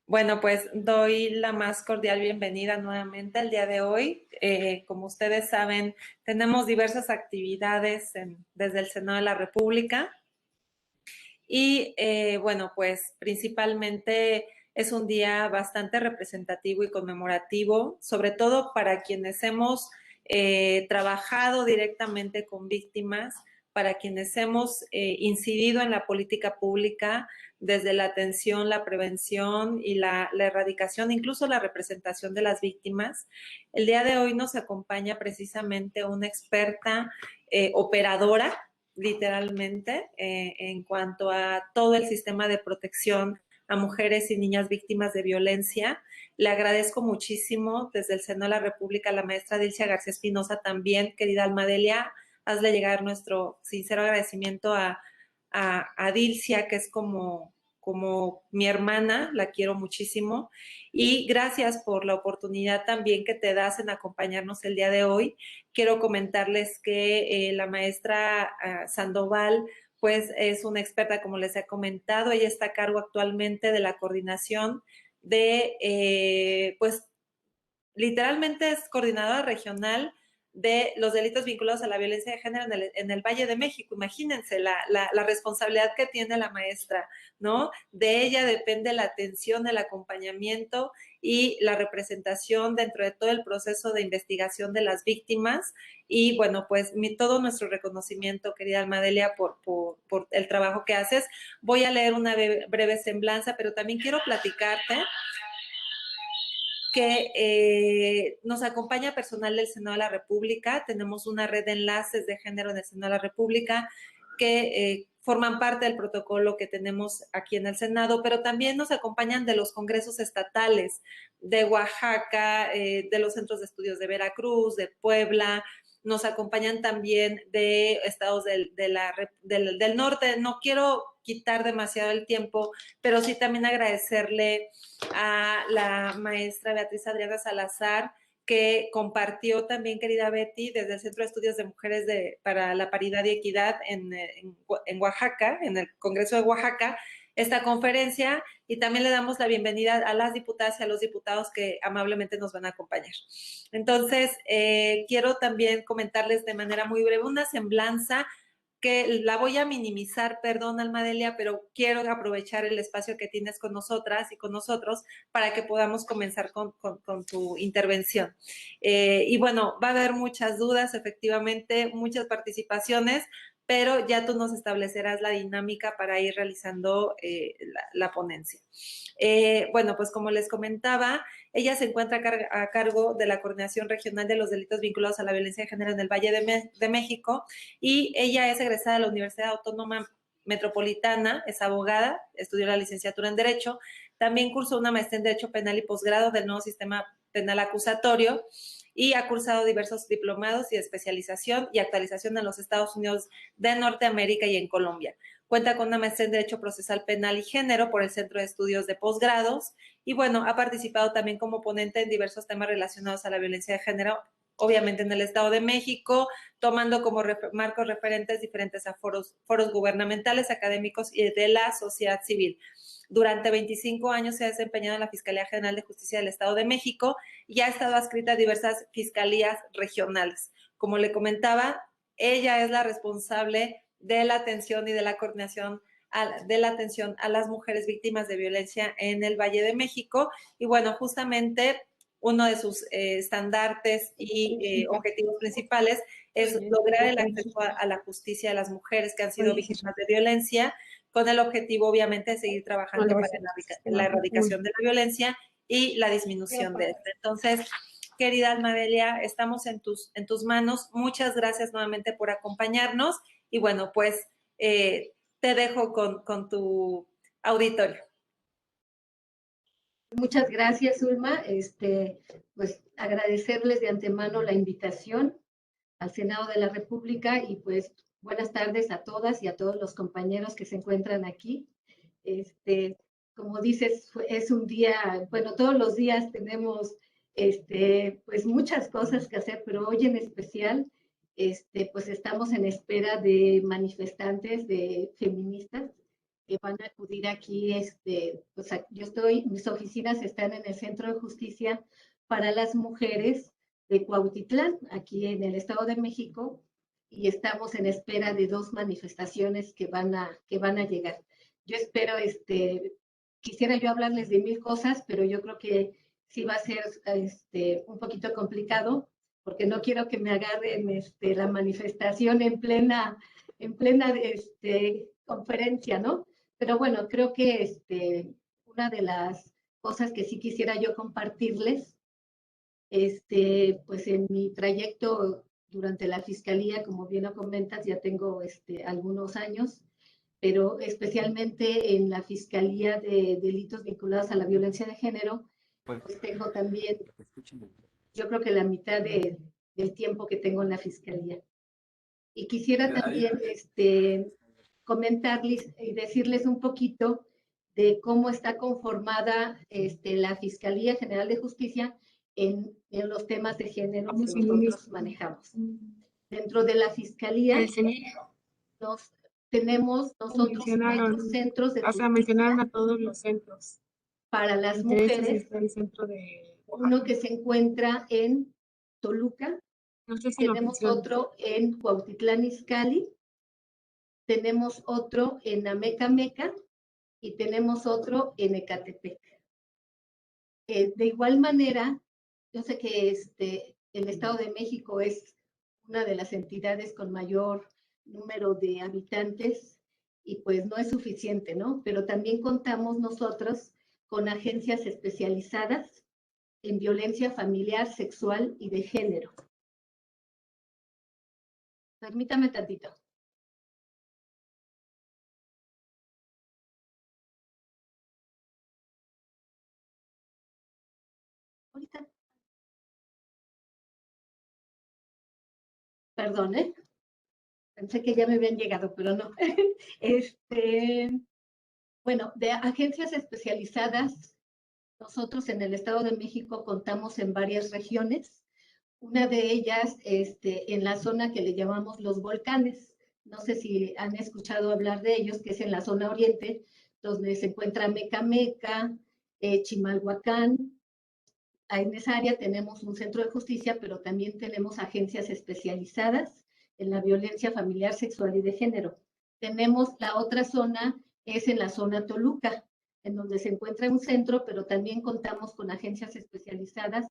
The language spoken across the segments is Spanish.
Bueno, pues doy la más cordial bienvenida nuevamente al día de hoy. Como ustedes saben, tenemos diversas actividades desde el Senado de la República y bueno, pues principalmente es un día bastante representativo y conmemorativo, sobre todo para quienes hemos trabajado directamente con víctimas, para quienes hemos incidido en la política pública desde la atención, la prevención y la erradicación, incluso la representación de las víctimas. El día de hoy nos acompaña precisamente una experta operadora literalmente, en cuanto a todo el sistema de protección a mujeres y niñas víctimas de violencia. Le agradezco muchísimo desde el Seno de la República a la maestra Dilcia García Espinosa también, querida Almadelia, hazle llegar nuestro sincero agradecimiento a Dilcia, que es como mi hermana, la quiero muchísimo, y gracias por la oportunidad también que te das en acompañarnos el día de hoy. Quiero comentarles que la maestra Sandoval pues es una experta, como les he comentado, ella está a cargo actualmente de la coordinación de, pues literalmente es coordinadora regional de los delitos vinculados a la violencia de género en el Valle de México. Imagínense la responsabilidad que tiene la maestra, ¿no? De ella depende la atención, el acompañamiento y la representación dentro de todo el proceso de investigación de las víctimas. Y bueno, pues todo nuestro reconocimiento, querida Almadelia, por el trabajo que haces. Voy a leer una breve semblanza, pero también quiero platicarte que nos acompaña personal del Senado de la República. Tenemos una red de enlaces de género en el Senado de la República que forman parte del protocolo que tenemos aquí en el Senado, pero también nos acompañan de los congresos estatales de Oaxaca, de los centros de estudios de Veracruz, de Puebla. Nos acompañan también de estados del norte. No quiero quitar demasiado el tiempo, pero sí también agradecerle a la maestra Beatriz Adriana Salazar, que compartió también, querida Betty, desde el Centro de Estudios de Mujeres para la Paridad y Equidad en Oaxaca, en el Congreso de Oaxaca, esta conferencia, y también le damos la bienvenida a las diputadas y a los diputados que amablemente nos van a acompañar. Entonces, quiero también comentarles de manera muy breve una semblanza que la voy a minimizar, perdón, Almadelia, pero quiero aprovechar el espacio que tienes con nosotras y con nosotros para que podamos comenzar con tu intervención. Y bueno, va a haber muchas dudas, efectivamente, muchas participaciones, pero ya tú nos establecerás la dinámica para ir realizando la ponencia. Bueno, pues como les comentaba, ella se encuentra a cargo de la Coordinación Regional de los Delitos Vinculados a la Violencia de Género en el Valle de México, y ella es egresada de la Universidad Autónoma Metropolitana, es abogada, estudió la licenciatura en Derecho, también cursó una maestría en Derecho Penal y posgrado del nuevo sistema penal acusatorio, y ha cursado diversos diplomados y especialización y actualización en los Estados Unidos de Norteamérica y en Colombia. Cuenta con una maestría en Derecho Procesal Penal y Género por el Centro de Estudios de Posgrados, y bueno, ha participado también como ponente en diversos temas relacionados a la violencia de género, obviamente en el Estado de México, tomando como marcos referentes diferentes foros gubernamentales, académicos y de la sociedad civil. Durante 25 años se ha desempeñado en la Fiscalía General de Justicia del Estado de México y ha estado adscrita a diversas fiscalías regionales. Como le comentaba, ella es la responsable de la atención y de la coordinación de la atención a las mujeres víctimas de violencia en el Valle de México. Y bueno, justamente uno de sus estandartes y objetivos principales es lograr el acceso a la justicia de las mujeres que han sido víctimas de violencia, con el objetivo, obviamente, de seguir trabajando para la erradicación de la violencia y la disminución de esta. Entonces, querida Almadelia, estamos en tus manos. Muchas gracias nuevamente por acompañarnos, y bueno, pues te dejo con tu auditorio. Muchas gracias, Ulma. Pues agradecerles de antemano la invitación al Senado de la República, y pues buenas tardes a todas y a todos los compañeros que se encuentran aquí. Como dices, es un día, bueno, todos los días tenemos pues muchas cosas que hacer, pero hoy en especial, pues estamos en espera de manifestantes, de feministas que van a acudir aquí, pues mis oficinas están en el Centro de Justicia para las Mujeres de Cuautitlán, aquí en el Estado de México, y estamos en espera de 2 manifestaciones que van a llegar. Yo espero, quisiera yo hablarles de 1000 cosas, pero yo creo que sí va a ser un poquito complicado, porque no quiero que me agarren la manifestación en plena conferencia, ¿no? Pero bueno, creo que una de las cosas que sí quisiera yo compartirles, pues en mi trayecto durante la fiscalía, como bien lo comentas, ya tengo algunos años, pero especialmente en la Fiscalía de Delitos vinculados a la violencia de género, pues tengo también, yo creo que la mitad del tiempo que tengo en la Fiscalía. Y quisiera también comentarles y decirles un poquito de cómo está conformada la Fiscalía General de Justicia en los temas de género que nosotros manejamos. Dentro de la Fiscalía tenemos nosotros 4 centros de justicia. Mencionaron a todos los centros. Para las mujeres, está el centro de uno que se encuentra en Toluca, no sé si tenemos otro en Cuautitlán Izcalli, tenemos otro en Amecameca y tenemos otro en Ecatepec. De igual manera, yo sé que el Estado de México es una de las entidades con mayor número de habitantes y pues no es suficiente, ¿no? Pero también contamos nosotros con agencias especializadas en violencia familiar, sexual y de género. Permítame tantito. Ahorita. Perdón, ¿eh? Pensé que ya me habían llegado, pero no. Bueno, de agencias especializadas, nosotros en el Estado de México contamos en varias regiones. Una de ellas, en la zona que le llamamos los volcanes. No sé si han escuchado hablar de ellos, que es en la zona oriente, donde se encuentra Mecameca, Chimalhuacán. En esa área tenemos un centro de justicia, pero también tenemos agencias especializadas en la violencia familiar, sexual y de género. Tenemos la otra zona, es en la zona Toluca, en donde se encuentra un centro, pero también contamos con agencias especializadas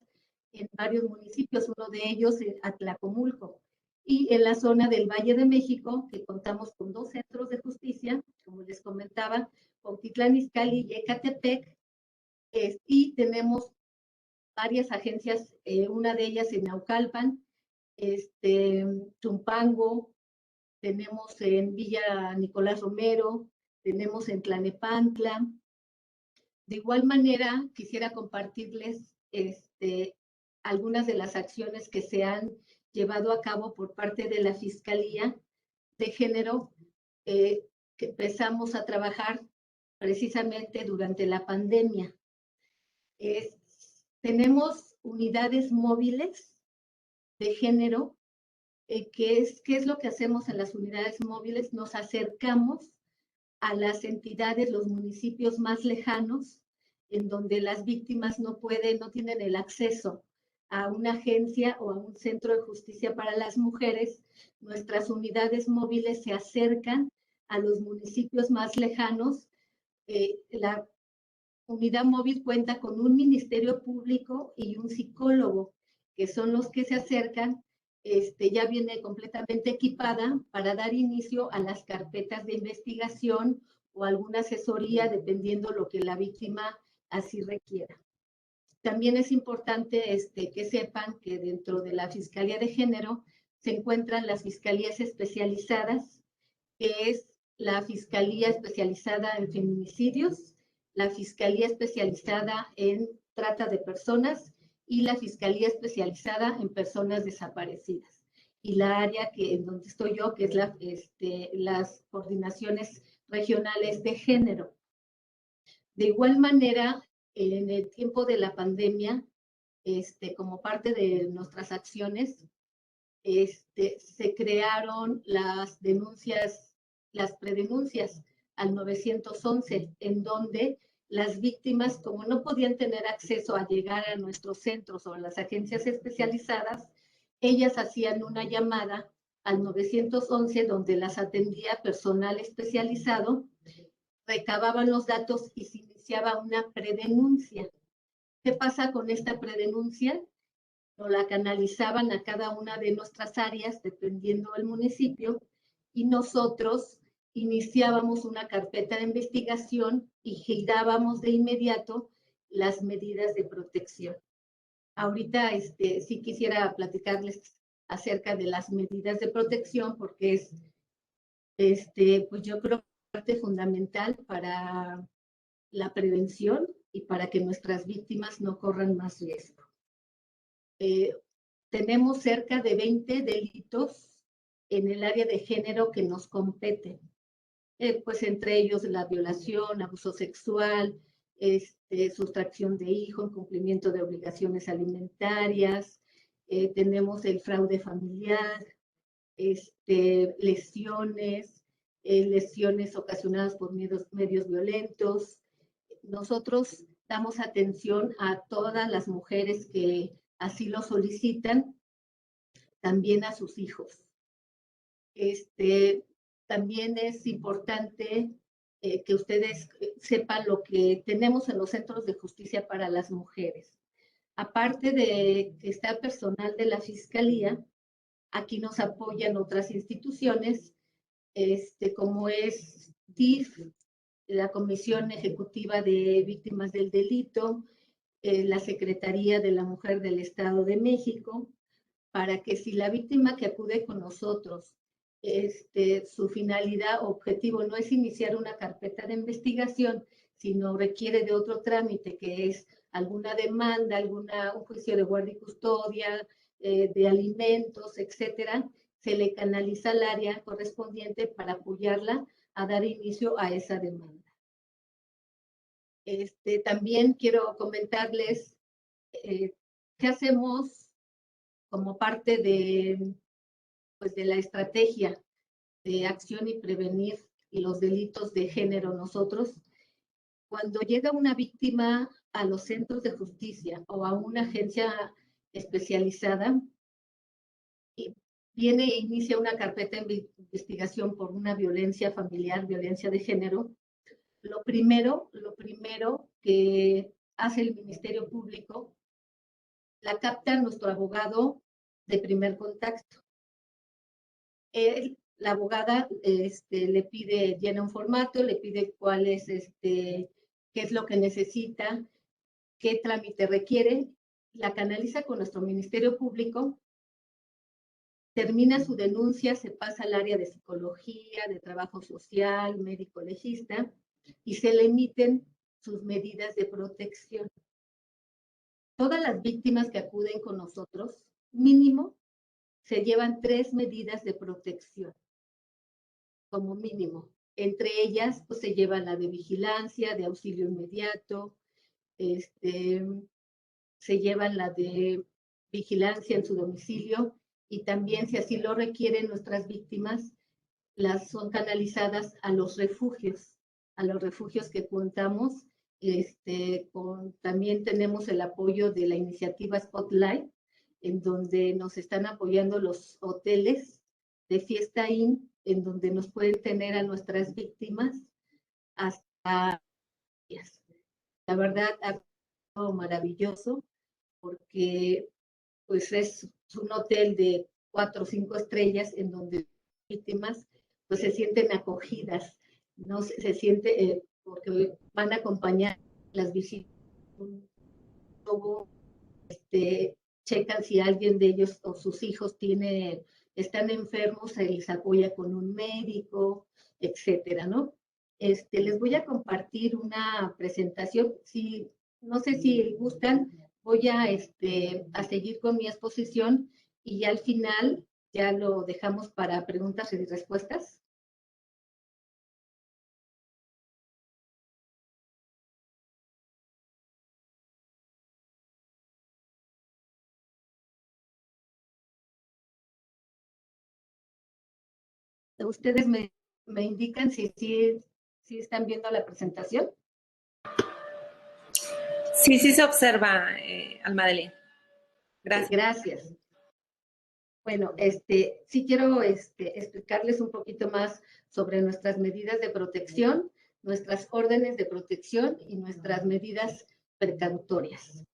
en varios municipios, uno de ellos es Atlacomulco. Y en la zona del Valle de México, que contamos con 2 centros de justicia, como les comentaba, Cuautitlán Izcalli y Ecatepec, y tenemos varias agencias, una de ellas en Naucalpan, Tumpango, tenemos en Villa Nicolás Romero, tenemos en Tlanepantla. De igual manera, quisiera compartirles algunas de las acciones que se han llevado a cabo por parte de la Fiscalía de Género, que empezamos a trabajar precisamente durante la pandemia. Tenemos unidades móviles de género. ¿Qué es lo que hacemos en las unidades móviles? Nos acercamos a las entidades, los municipios más lejanos, en donde las víctimas no tienen el acceso a una agencia o a un centro de justicia para las mujeres. Nuestras unidades móviles se acercan a los municipios más lejanos. La unidad móvil cuenta con un ministerio público y un psicólogo, que son los que se acercan. Ya viene completamente equipada para dar inicio a las carpetas de investigación o alguna asesoría, dependiendo lo que la víctima así requiera. También es importante que sepan que dentro de la Fiscalía de Género se encuentran las fiscalías especializadas, que es la Fiscalía Especializada en Feminicidios, la Fiscalía Especializada en Trata de Personas y la Fiscalía Especializada en Personas Desaparecidas. Y la área en donde estoy yo, que es las coordinaciones regionales de género. De igual manera, en el tiempo de la pandemia, como parte de nuestras acciones, se crearon las denuncias, las predenuncias al 911, en donde las víctimas, como no podían tener acceso a llegar a nuestros centros o a las agencias especializadas, ellas hacían una llamada al 911 donde las atendía personal especializado, recababan los datos y se iniciaba una predenuncia. ¿Qué pasa con esta predenuncia? O la canalizaban a cada una de nuestras áreas, dependiendo del municipio, y nosotros iniciábamos una carpeta de investigación y girábamos de inmediato las medidas de protección. Ahorita sí quisiera platicarles acerca de las medidas de protección, porque es, pues yo creo que es parte fundamental para la prevención y para que nuestras víctimas no corran más riesgo. Tenemos cerca de 20 delitos en el área de género que nos competen. Pues entre ellos la violación, abuso sexual, sustracción de hijo, incumplimiento de obligaciones alimentarias, tenemos el fraude familiar, lesiones, lesiones ocasionadas por medios violentos. Nosotros damos atención a todas las mujeres que así lo solicitan, también a sus hijos. También es importante que ustedes sepan lo que tenemos en los centros de justicia para las mujeres. Aparte de que está personal de la Fiscalía, aquí nos apoyan otras instituciones, como es DIF, la Comisión Ejecutiva de Víctimas del Delito, la Secretaría de la Mujer del Estado de México, para que si la víctima que acude con nosotros, su finalidad o objetivo no es iniciar una carpeta de investigación, sino requiere de otro trámite, que es alguna demanda, un juicio de guardia y custodia, de alimentos, etcétera, se le canaliza al área correspondiente para apoyarla a dar inicio a esa demanda. También quiero comentarles qué hacemos como parte pues de la estrategia de acción y prevenir los delitos de género nosotros. Cuando llega una víctima a los centros de justicia o a una agencia especializada, y viene e inicia una carpeta de investigación por una violencia familiar, violencia de género, lo primero que hace el Ministerio Público, la capta nuestro abogado de primer contacto. La abogada le pide, llena un formato, le pide cuál es, qué es lo que necesita, qué trámite requiere, la canaliza con nuestro Ministerio Público, termina su denuncia, se pasa al área de psicología, de trabajo social, médico legista, y se le emiten sus medidas de protección. Todas las víctimas que acuden con nosotros, mínimo, se llevan 3 medidas de protección, como mínimo. Entre ellas, pues se lleva la de vigilancia, de auxilio inmediato, se lleva la de vigilancia en su domicilio, y también, si así lo requieren nuestras víctimas, las son canalizadas a los refugios que contamos. También tenemos el apoyo de la iniciativa Spotlight, en donde nos están apoyando los hoteles de Fiesta Inn, en donde nos pueden tener a nuestras víctimas hasta días. La verdad, ha sido maravilloso, porque pues es un hotel de 4 o 5 estrellas en donde las víctimas pues se sienten acogidas, no se siente, porque van a acompañar las visitas, checan si alguien de ellos o sus hijos están enfermos, se les apoya con un médico, etcétera, ¿no? Les voy a compartir una presentación. No sé si gustan, voy a seguir con mi exposición, y ya al final ya lo dejamos para preguntas y respuestas. Ustedes me indican si ¿Sí están viendo la presentación? Sí, sí se observa, Almadelín. Gracias. Gracias. Bueno, sí quiero explicarles un poquito más sobre nuestras medidas de protección, nuestras órdenes de protección y nuestras medidas precautorias.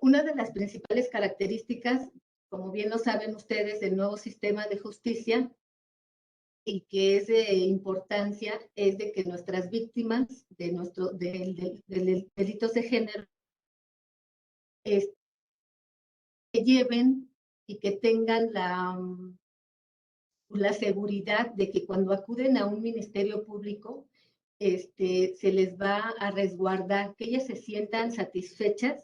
Una de las principales características, como bien lo saben ustedes, del nuevo sistema de justicia y que es de importancia, es de que nuestras víctimas de delitos de género que lleven y que tengan la seguridad de que cuando acuden a un ministerio público, se les va a resguardar, que ellas se sientan satisfechas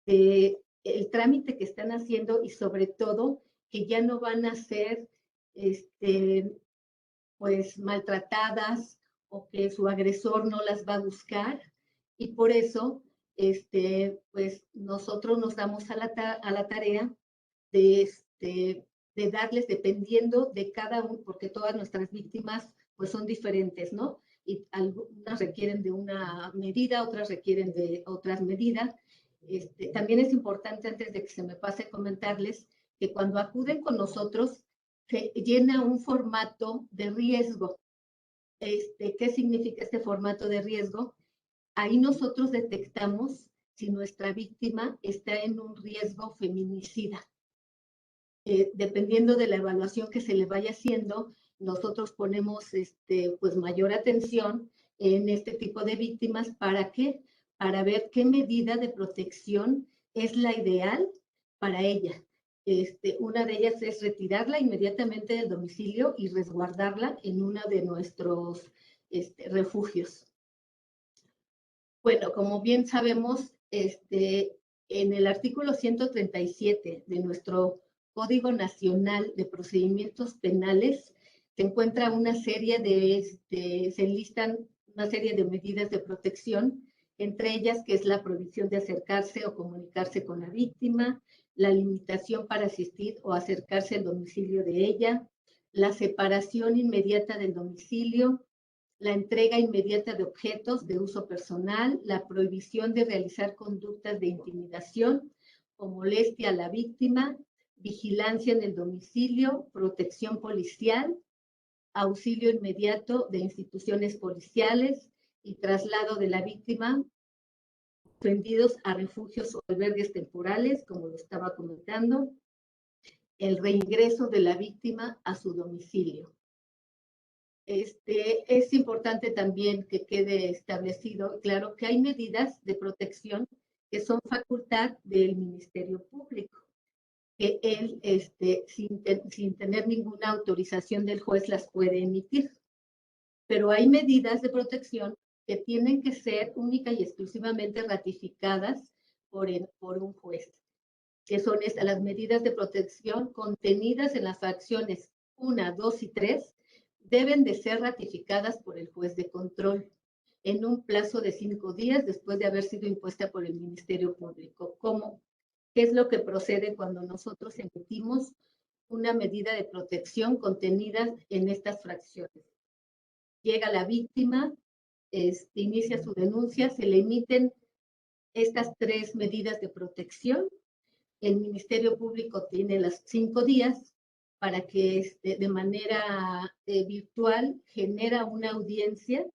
de el trámite que están haciendo y sobre todo que ya no van a ser pues maltratadas o que su agresor no las va a buscar, y por eso pues nosotros nos damos a la tarea de, de darles, dependiendo de cada uno, porque todas nuestras víctimas pues son diferentes, ¿no? Y algunas requieren de una medida, otras requieren de otras medidas. También es importante, antes de que se me pase, comentarles que cuando acuden con nosotros se llena un formato de riesgo. ¿Qué significa este formato de riesgo? Ahí nosotros detectamos si nuestra víctima está en un riesgo feminicida. Dependiendo de la evaluación que se le vaya haciendo, nosotros ponemos pues mayor atención en este tipo de víctimas. ¿Para qué? Para ver qué medida de protección es la ideal para ella. Una de ellas es retirarla inmediatamente del domicilio y resguardarla en uno de nuestros refugios. Bueno, como bien sabemos, en el artículo 137 de nuestro Código Nacional de Procedimientos Penales se encuentra una serie se enlistan una serie de medidas de protección, entre ellas que es la prohibición de acercarse o comunicarse con la víctima, la limitación para asistir o acercarse al domicilio de ella, la separación inmediata del domicilio, la entrega inmediata de objetos de uso personal, la prohibición de realizar conductas de intimidación o molestia a la víctima, vigilancia en el domicilio, protección policial, auxilio inmediato de instituciones policiales y traslado de la víctima ofendidos a refugios o albergues temporales, como lo estaba comentando, el reingreso de la víctima a su domicilio. Es importante también que quede establecido, claro, que hay medidas de protección que son facultad del Ministerio Público, que él, sin tener ninguna autorización del juez, las puede emitir. Pero hay medidas de protección que tienen que ser única y exclusivamente ratificadas por un juez, que son las medidas de protección contenidas en las fracciones 1, 2 y 3, deben de ser ratificadas por el juez de control en un plazo de 5 días después de haber sido impuesta por el Ministerio Público. ¿Cómo? ¿Qué es lo que procede cuando nosotros emitimos una medida de protección contenida en estas fracciones? Llega la víctima, inicia su denuncia, se le emiten estas 3 medidas de protección. El Ministerio Público tiene los 5 días para que de manera virtual genera una audiencia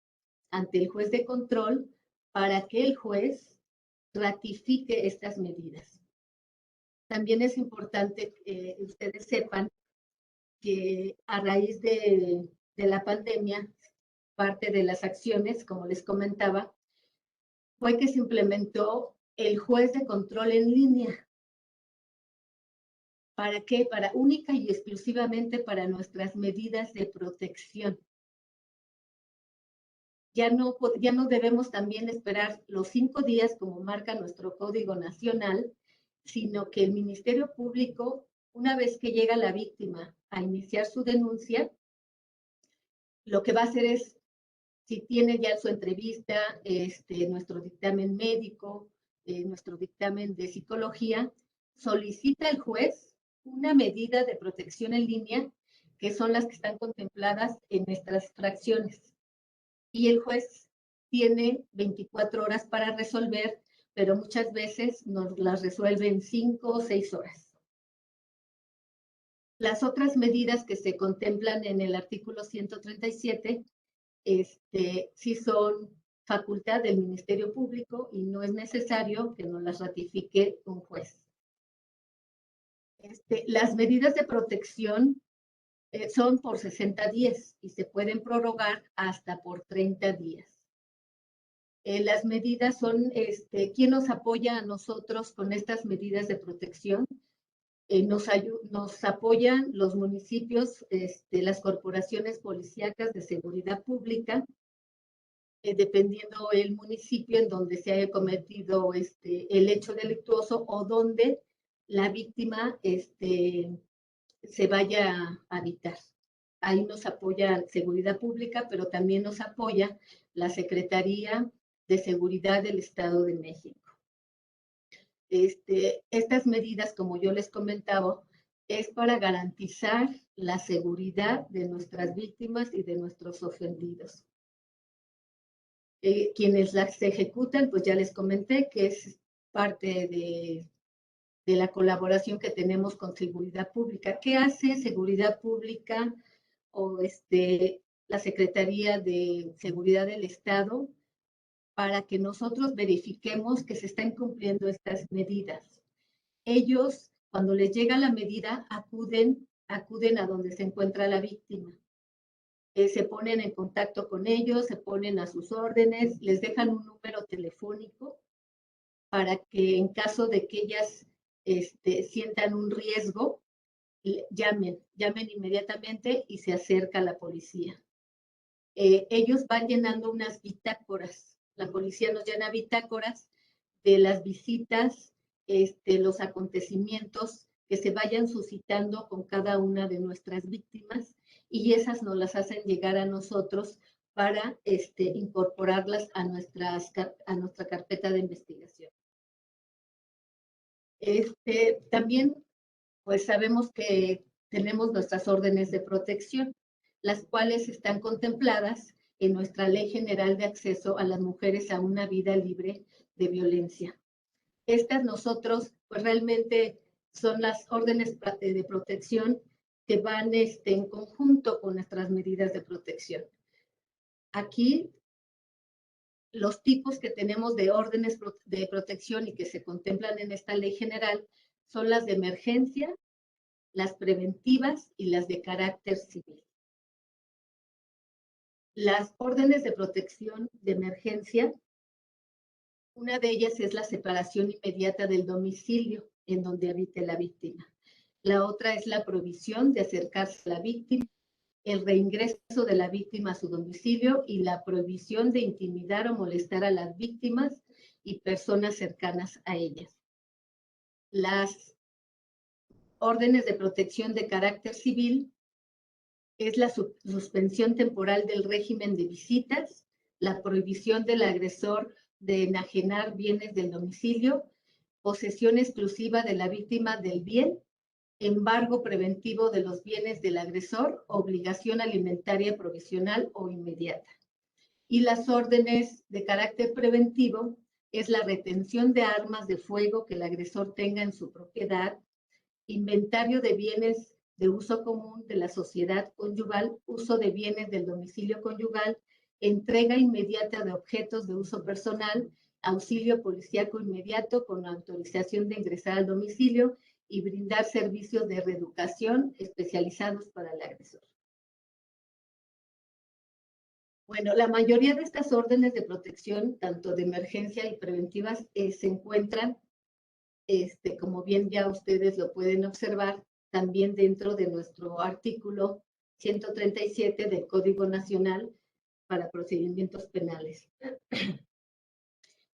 ante el juez de control para que el juez ratifique estas medidas. También es importante que ustedes sepan que a raíz de la pandemia, parte de las acciones, como les comentaba, fue que se implementó el juez de control en línea. ¿Para qué? Para única y exclusivamente para nuestras medidas de protección. Ya no debemos también esperar los 5 días como marca nuestro Código Nacional, sino que el Ministerio Público, una vez que llega la víctima a iniciar su denuncia, lo que va a hacer es, si tiene ya su entrevista, nuestro dictamen médico, nuestro dictamen de psicología, solicita al juez una medida de protección en línea que son las que están contempladas en nuestras fracciones. Y el juez tiene 24 horas para resolver, pero muchas veces nos las resuelve en 5 o 6 horas. Las otras medidas que se contemplan en el artículo 137 sí son facultad del Ministerio Público y no es necesario que nos las ratifique un juez. Las medidas de protección son por 60 días y se pueden prorrogar hasta por 30 días. Las medidas son, ¿quién nos apoya a nosotros con estas medidas de protección? Nos apoyan los municipios, las corporaciones policíacas de seguridad pública, dependiendo el municipio en donde se haya cometido el hecho delictuoso o donde la víctima se vaya a habitar. Ahí nos apoya Seguridad Pública, pero también nos apoya la Secretaría de Seguridad del Estado de México. Estas medidas, como yo les comentaba, es para garantizar la seguridad de nuestras víctimas y de nuestros ofendidos. Quienes las ejecutan, pues ya les comenté que es parte de la colaboración que tenemos con Seguridad Pública. ¿Qué hace Seguridad Pública o la Secretaría de Seguridad del Estado para que nosotros verifiquemos que se están cumpliendo estas medidas? Ellos, cuando les llega la medida, acuden a donde se encuentra la víctima. Se ponen en contacto con ellos, se ponen a sus órdenes, les dejan un número telefónico para que en caso de que ellas sientan un riesgo, llamen inmediatamente y se acerca la policía. Ellos van llenando unas bitácoras, la policía nos llena bitácoras de las visitas, los acontecimientos que se vayan suscitando con cada una de nuestras víctimas y esas nos las hacen llegar a nosotros para incorporarlas a nuestra carpeta de investigación. También, pues sabemos que tenemos nuestras órdenes de protección, las cuales están contempladas en nuestra Ley General de Acceso a las Mujeres a una Vida Libre de Violencia. Estas nosotros, pues realmente son las órdenes de protección que van en conjunto con nuestras medidas de protección. Aquí, los tipos que tenemos de órdenes de protección y que se contemplan en esta ley general son las de emergencia, las preventivas y las de carácter civil. Las órdenes de protección de emergencia, una de ellas es la separación inmediata del domicilio en donde habite la víctima. La otra es la prohibición de acercarse a la víctima, el reingreso de la víctima a su domicilio y la prohibición de intimidar o molestar a las víctimas y personas cercanas a ellas. Las órdenes de protección de carácter civil es la suspensión temporal del régimen de visitas, la prohibición del agresor de enajenar bienes del domicilio, posesión exclusiva de la víctima del bien, embargo preventivo de los bienes del agresor, obligación alimentaria provisional o inmediata. Y las órdenes de carácter preventivo es la retención de armas de fuego que el agresor tenga en su propiedad, inventario de bienes de uso común de la sociedad conyugal, uso de bienes del domicilio conyugal, entrega inmediata de objetos de uso personal, auxilio policíaco inmediato con autorización de ingresar al domicilio y brindar servicios de reeducación especializados para el agresor. Bueno, la mayoría de estas órdenes de protección, tanto de emergencia y preventivas, se encuentran, como bien ya ustedes lo pueden observar, también dentro de nuestro artículo 137 del Código Nacional para Procedimientos Penales.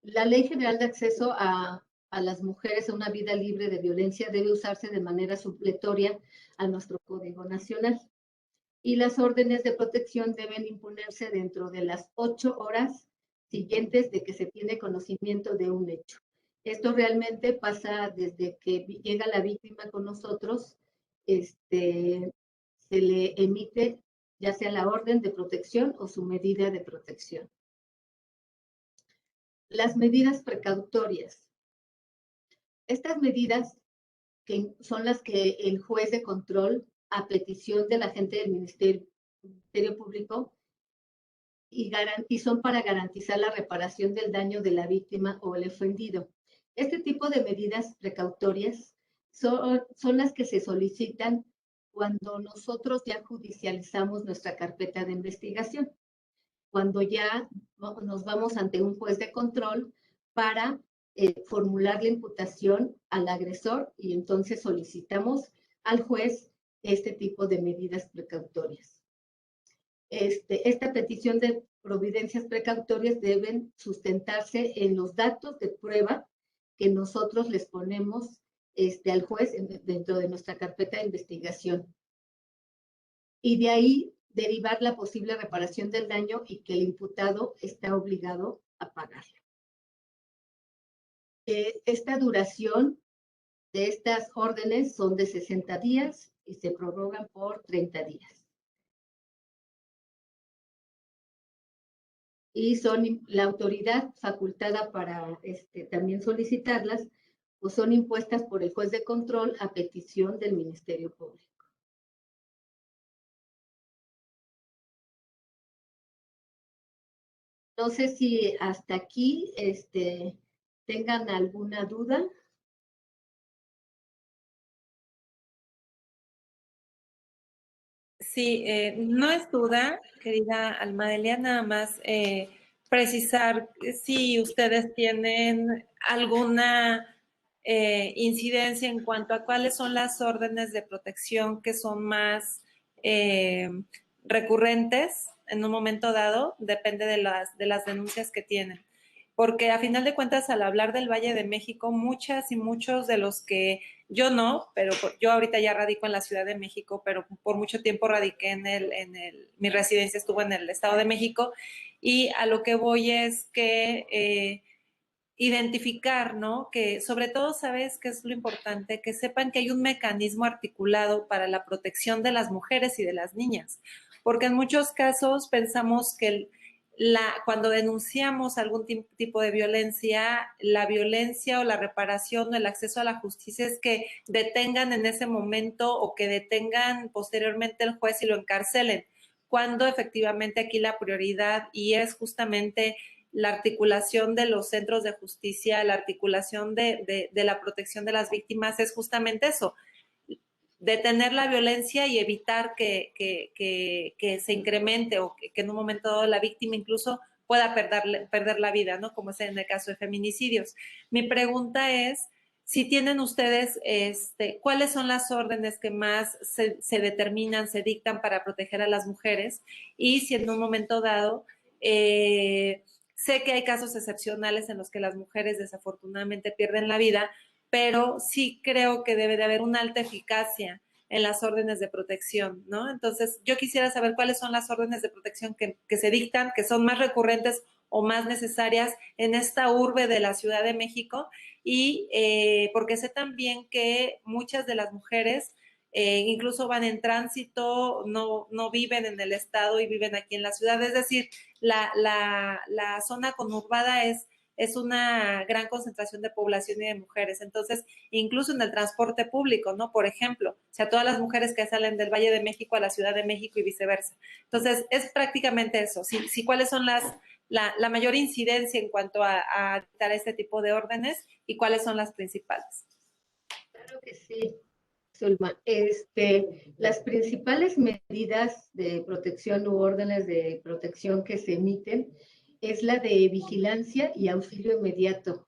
La Ley General de Acceso a las Mujeres a una Vida Libre de Violencia debe usarse de manera supletoria a nuestro Código Nacional. Y las órdenes de protección deben imponerse dentro de las 8 horas siguientes de que se tiene conocimiento de un hecho. Esto realmente pasa desde que llega la víctima con nosotros, se le emite ya sea la orden de protección o su medida de protección. Las medidas precautorias. Estas medidas que son las que el juez de control, a petición del agente del Ministerio Público, y son para garantizar la reparación del daño de la víctima o el ofendido. Este tipo de medidas precautorias son las que se solicitan cuando nosotros ya judicializamos nuestra carpeta de investigación, cuando ya nos vamos ante un juez de control para formular la imputación al agresor, y entonces solicitamos al juez este tipo de medidas precautorias. Esta petición de providencias precautorias deben sustentarse en los datos de prueba que nosotros les ponemos al juez dentro de nuestra carpeta de investigación. Y de ahí derivar la posible reparación del daño y que el imputado está obligado a pagarlo. Esta duración de estas órdenes son de 60 días y se prorrogan por 30 días. Y son la autoridad facultada para también solicitarlas, pues son impuestas por el juez de control a petición del Ministerio Público. No sé si hasta aquí tengan alguna duda. Sí, no es duda, querida Almadelia, nada más precisar si ustedes tienen alguna incidencia en cuanto a cuáles son las órdenes de protección que son más recurrentes en un momento dado, depende de las denuncias que tienen. Porque a final de cuentas, al hablar del Valle de México, muchas y muchos de los que yo no, pero yo ahorita ya radico en la Ciudad de México, pero por mucho tiempo radiqué mi residencia estuvo en el Estado de México, y a lo que voy es que identificar, ¿no? Que sobre todo, ¿sabes qué es lo importante? Que sepan que hay un mecanismo articulado para la protección de las mujeres y de las niñas, porque en muchos casos pensamos que cuando denunciamos algún tipo de violencia, la violencia o la reparación o el acceso a la justicia es que detengan en ese momento o que detengan posteriormente el juez y lo encarcelen, cuando efectivamente aquí la prioridad, y es justamente la articulación de los centros de justicia, la articulación de la protección de las víctimas, es justamente eso, detener la violencia y evitar que se incremente o que en un momento dado la víctima incluso pueda perder la vida, ¿no? Como es en el caso de feminicidios. Mi pregunta es, si tienen ustedes, ¿cuáles son las órdenes que más se determinan, se dictan para proteger a las mujeres? Y si en un momento dado, sé que hay casos excepcionales en los que las mujeres desafortunadamente pierden la vida, pero sí creo que debe de haber una alta eficacia en las órdenes de protección, ¿no? Entonces, yo quisiera saber cuáles son las órdenes de protección que se dictan, que son más recurrentes o más necesarias en esta urbe de la Ciudad de México, y porque sé también que muchas de las mujeres incluso van en tránsito, no viven en el estado y viven aquí en la ciudad, es decir, la zona conurbada es una gran concentración de población y de mujeres. Entonces, incluso en el transporte público, ¿no? Por ejemplo, o sea, todas las mujeres que salen del Valle de México a la Ciudad de México y viceversa. Entonces, es prácticamente eso. Sí, ¿cuáles son la mayor incidencia en cuanto a dictar este tipo de órdenes y cuáles son las principales? Claro que sí, Zulma. Las principales medidas de protección u órdenes de protección que se emiten es la de vigilancia y auxilio inmediato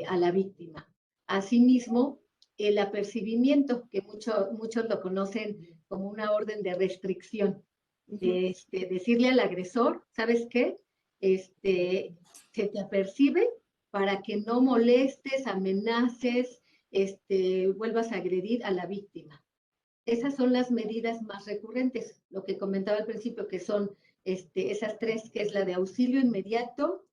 a la víctima. Asimismo, el apercibimiento, que muchos lo conocen como una orden de restricción, de decirle al agresor, ¿sabes qué? Se te apercibe para que no molestes, amenaces, vuelvas a agredir a la víctima. Esas son las medidas más recurrentes, lo que comentaba al principio, que son esas tres, que es la de auxilio inmediato,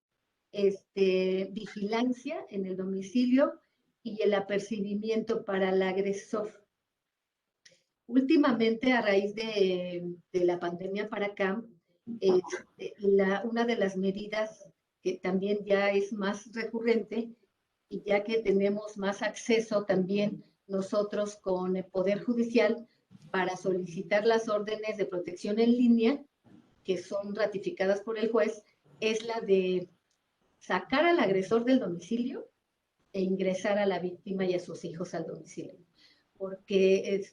vigilancia en el domicilio y el apercibimiento para el agresor. Últimamente, a raíz de la pandemia para acá, una de las medidas que también ya es más recurrente y ya que tenemos más acceso también nosotros con el Poder Judicial para solicitar las órdenes de protección en línea que son ratificadas por el juez, es la de sacar al agresor del domicilio e ingresar a la víctima y a sus hijos al domicilio. Porque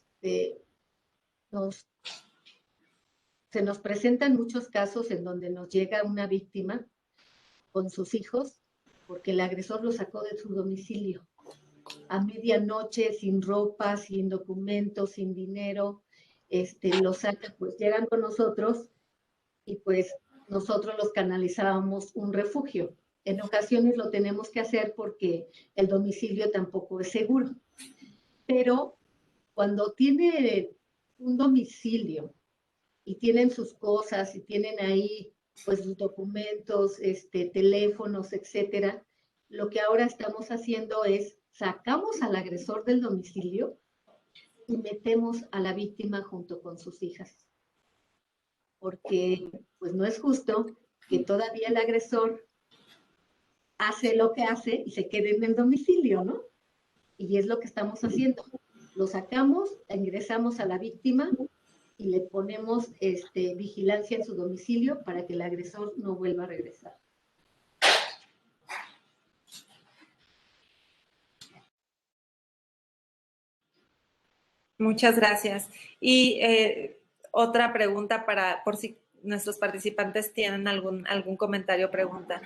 se nos presentan muchos casos en donde nos llega una víctima con sus hijos porque el agresor los sacó de su domicilio a medianoche, sin ropa, sin documentos, sin dinero, los saca, pues llegan con nosotros y pues nosotros los canalizábamos un refugio. En ocasiones lo tenemos que hacer porque el domicilio tampoco es seguro. Pero cuando tiene un domicilio y tienen sus cosas y tienen ahí pues sus documentos, teléfonos, etcétera, lo que ahora estamos haciendo es sacamos al agresor del domicilio y metemos a la víctima junto con sus hijas. Porque pues no es justo que todavía el agresor hace lo que hace y se quede en el domicilio, ¿no? Y es lo que estamos haciendo. Lo sacamos, ingresamos a la víctima y le ponemos vigilancia en su domicilio para que el agresor no vuelva a regresar. Muchas gracias. Y otra pregunta por si nuestros participantes tienen algún comentario o pregunta.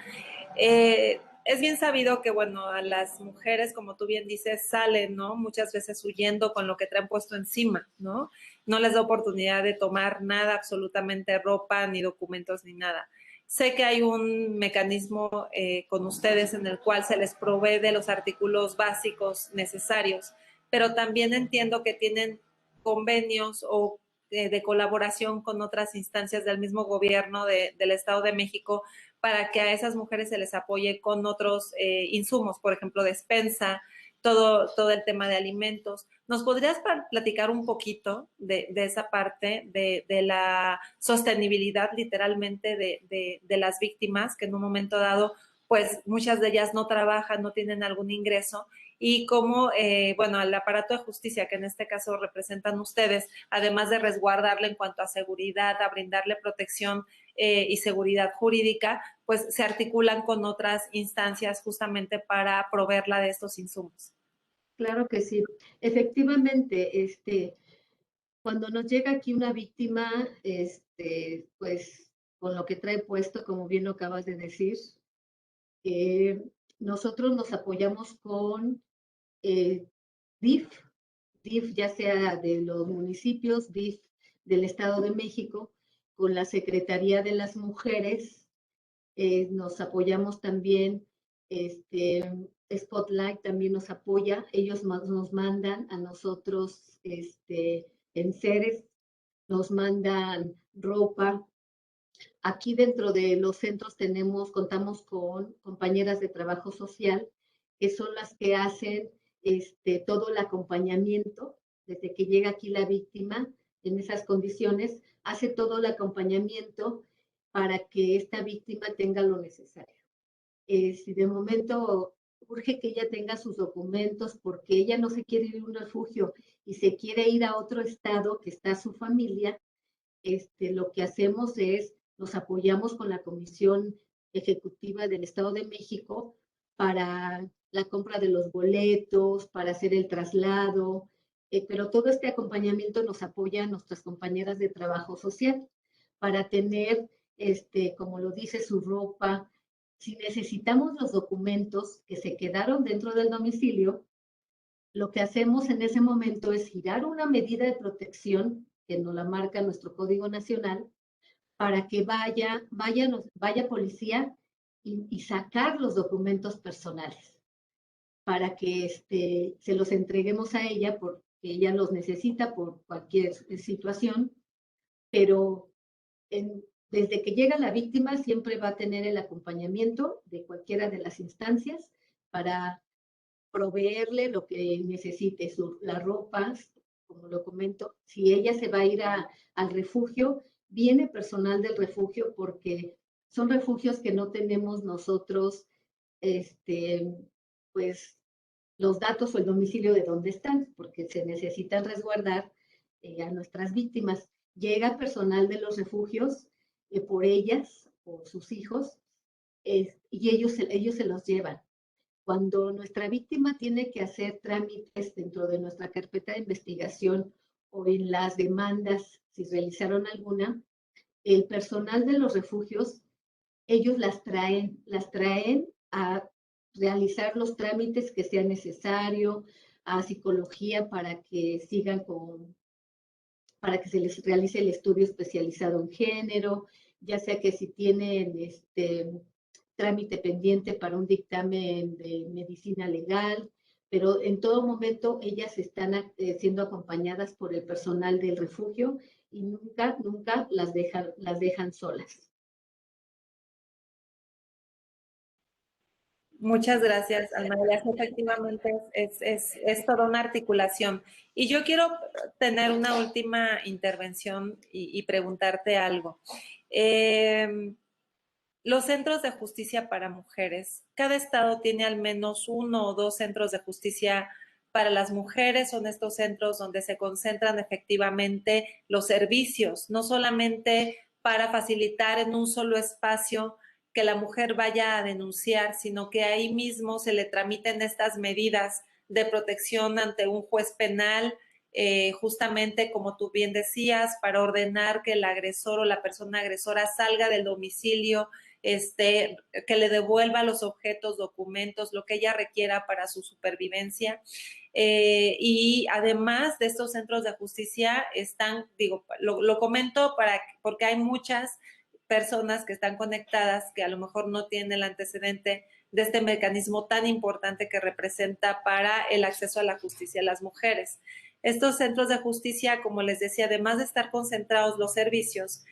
Es bien sabido que, bueno, a las mujeres, como tú bien dices, salen, ¿no? Muchas veces huyendo con lo que traen puesto encima, ¿no? No les da oportunidad de tomar nada, absolutamente ropa, ni documentos, ni nada. Sé que hay un mecanismo con ustedes en el cual se les provee de los artículos básicos necesarios, pero también entiendo que tienen convenios o de colaboración con otras instancias del mismo gobierno del Estado de México para que a esas mujeres se les apoye con otros insumos, por ejemplo, despensa, todo el tema de alimentos. ¿Nos podrías platicar un poquito de esa parte, de la sostenibilidad literalmente de las víctimas que en un momento dado, pues muchas de ellas no trabajan, no tienen algún ingreso, y cómo, bueno, el aparato de justicia, que en este caso representan ustedes, además de resguardarle en cuanto a seguridad, a brindarle protección y seguridad jurídica, pues se articulan con otras instancias justamente para proveerla de estos insumos? Claro que sí. Efectivamente, cuando nos llega aquí una víctima, pues con lo que trae puesto, como bien lo acabas de decir, nosotros nos apoyamos con DIF, DIF ya sea de los municipios, DIF del Estado de México, con la Secretaría de las Mujeres, nos apoyamos también, Spotlight también nos apoya, ellos nos mandan a nosotros, enseres, nos mandan ropa. Aquí dentro de los centros contamos con compañeras de trabajo social, que son las que hacen todo el acompañamiento, desde que llega aquí la víctima en esas condiciones, hace todo el acompañamiento para que esta víctima tenga lo necesario. Si de momento urge que ella tenga sus documentos porque ella no se quiere ir a un refugio y se quiere ir a otro estado que está su familia, lo que hacemos es, nos apoyamos con la Comisión Ejecutiva del Estado de México para la compra de los boletos, para hacer el traslado, pero todo este acompañamiento nos apoya nuestras compañeras de trabajo social para tener, como lo dice, su ropa. Si necesitamos los documentos que se quedaron dentro del domicilio, lo que hacemos en ese momento es girar una medida de protección que nos la marca nuestro Código Nacional para que vaya policía y sacar los documentos personales para que se los entreguemos a ella porque ella los necesita por cualquier situación, pero desde que llega la víctima siempre va a tener el acompañamiento de cualquiera de las instancias para proveerle lo que necesite, las ropas, como lo comento, si ella se va a ir al refugio, viene personal del refugio porque son refugios que no tenemos nosotros, pues, los datos o el domicilio de dónde están, porque se necesitan resguardar a nuestras víctimas. Llega personal de los refugios por ellas, por sus hijos, y ellos se los llevan. Cuando nuestra víctima tiene que hacer trámites dentro de nuestra carpeta de investigación o en las demandas, si realizaron alguna, el personal de los refugios, ellos las traen a realizar los trámites que sea necesario, a psicología para que sigan para que se les realice el estudio especializado en género, ya sea que si tienen trámite pendiente para un dictamen de medicina legal, pero en todo momento ellas están siendo acompañadas por el personal del refugio y nunca las dejan solas. Muchas gracias, Almadelia. Efectivamente, es toda una articulación. Y yo quiero tener una última intervención y preguntarte algo. Los centros de justicia para mujeres, cada estado tiene al menos 1 o 2 centros de justicia para las mujeres. Son estos centros donde se concentran efectivamente los servicios, no solamente para facilitar en un solo espacio que la mujer vaya a denunciar, sino que ahí mismo se le tramiten estas medidas de protección ante un juez penal, justamente como tú bien decías, para ordenar que el agresor o la persona agresora salga del domicilio, que le devuelva los objetos, documentos, lo que ella requiera para su supervivencia. Y además de estos centros de justicia están, digo, lo comento porque hay muchas personas que están conectadas que a lo mejor no tienen el antecedente de este mecanismo tan importante que representa para el acceso a la justicia a las mujeres. Estos centros de justicia, como les decía, además de estar concentrados los servicios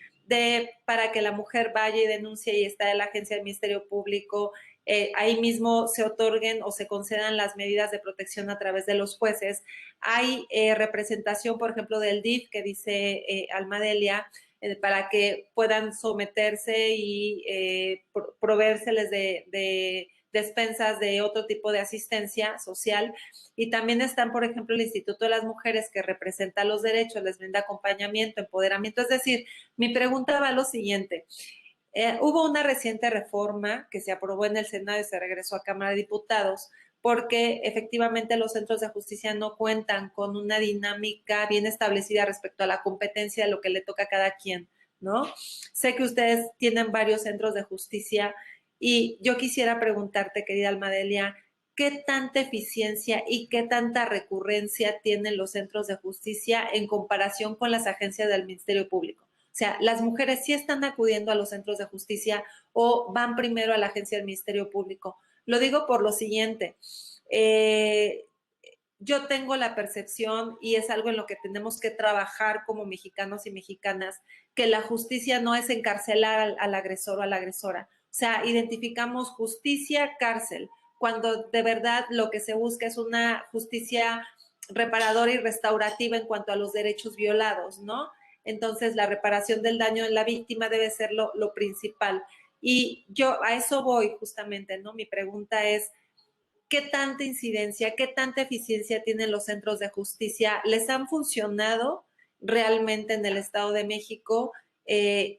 para que la mujer vaya y denuncie y está en la agencia del Ministerio Público, ahí mismo se otorguen o se concedan las medidas de protección a través de los jueces. Hay representación, por ejemplo, del DIF que dice Almadelia, para que puedan someterse y proveérseles de despensas de otro tipo de asistencia social. Y también están, por ejemplo, el Instituto de las Mujeres, que representa los derechos, les brinda acompañamiento, empoderamiento. Es decir, mi pregunta va a lo siguiente. Hubo una reciente reforma que se aprobó en el Senado y se regresó a Cámara de Diputados, porque efectivamente los centros de justicia no cuentan con una dinámica bien establecida respecto a la competencia de lo que le toca a cada quien, ¿no? Sé que ustedes tienen varios centros de justicia y yo quisiera preguntarte, querida Almadelia, ¿qué tanta eficiencia y qué tanta recurrencia tienen los centros de justicia en comparación con las agencias del Ministerio Público? O sea, ¿las mujeres sí están acudiendo a los centros de justicia o van primero a la agencia del Ministerio Público? Lo digo por lo siguiente. Yo tengo la percepción, y es algo en lo que tenemos que trabajar como mexicanos y mexicanas, que la justicia no es encarcelar al agresor o a la agresora. O sea, identificamos justicia, cárcel, cuando de verdad lo que se busca es una justicia reparadora y restaurativa en cuanto a los derechos violados, ¿no? Entonces, la reparación del daño en la víctima debe ser lo principal. Y yo a eso voy justamente, ¿no? Mi pregunta es, ¿qué tanta incidencia, qué tanta eficiencia tienen los centros de justicia? ¿Les han funcionado realmente en el Estado de México?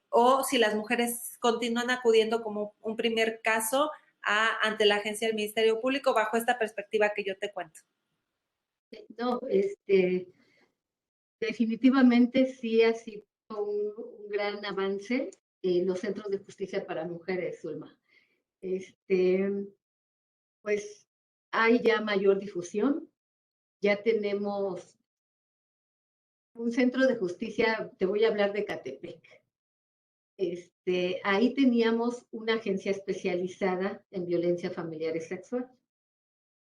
O si las mujeres continúan acudiendo como un primer caso ante la agencia del Ministerio Público bajo esta perspectiva que yo te cuento. No, definitivamente sí ha sido un gran avance en los centros de justicia para mujeres, Zulma. Pues hay ya mayor difusión, ya tenemos un centro de justicia, te voy a hablar de Catepec. Ahí teníamos una agencia especializada en violencia familiar y sexual,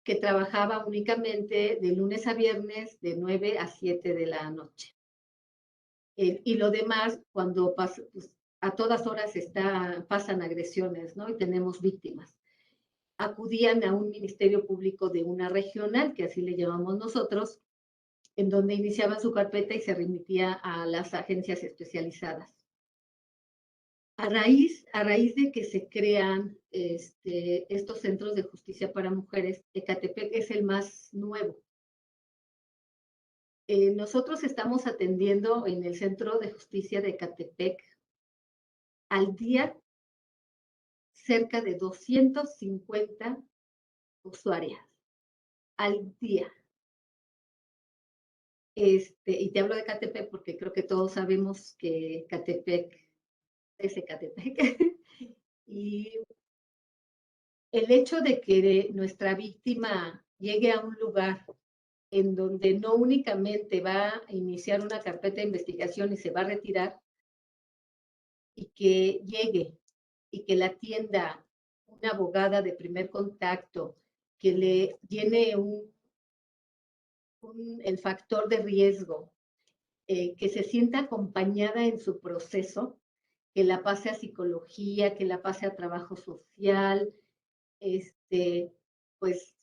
que trabajaba únicamente de lunes a viernes de 9 a 7 de la noche. Y lo demás, cuando pasa, pues, a todas horas pasan agresiones, ¿no? Y tenemos víctimas. Acudían a un ministerio público de una regional, que así le llamamos nosotros, en donde iniciaban su carpeta y se remitía a las agencias especializadas. A raíz de que se crean estos centros de justicia para mujeres, Ecatepec es el más nuevo. Nosotros estamos atendiendo en el Centro de Justicia de Ecatepec al día cerca de 250 usuarias al día. Y te hablo de Ecatepec porque creo que todos sabemos que Ecatepec es Ecatepec. Y el hecho de que nuestra víctima llegue a un lugar en donde no únicamente va a iniciar una carpeta de investigación y se va a retirar, y que llegue y que la atienda una abogada de primer contacto, que le llene el factor de riesgo, que se sienta acompañada en su proceso, que la pase a psicología, que la pase a trabajo social, pues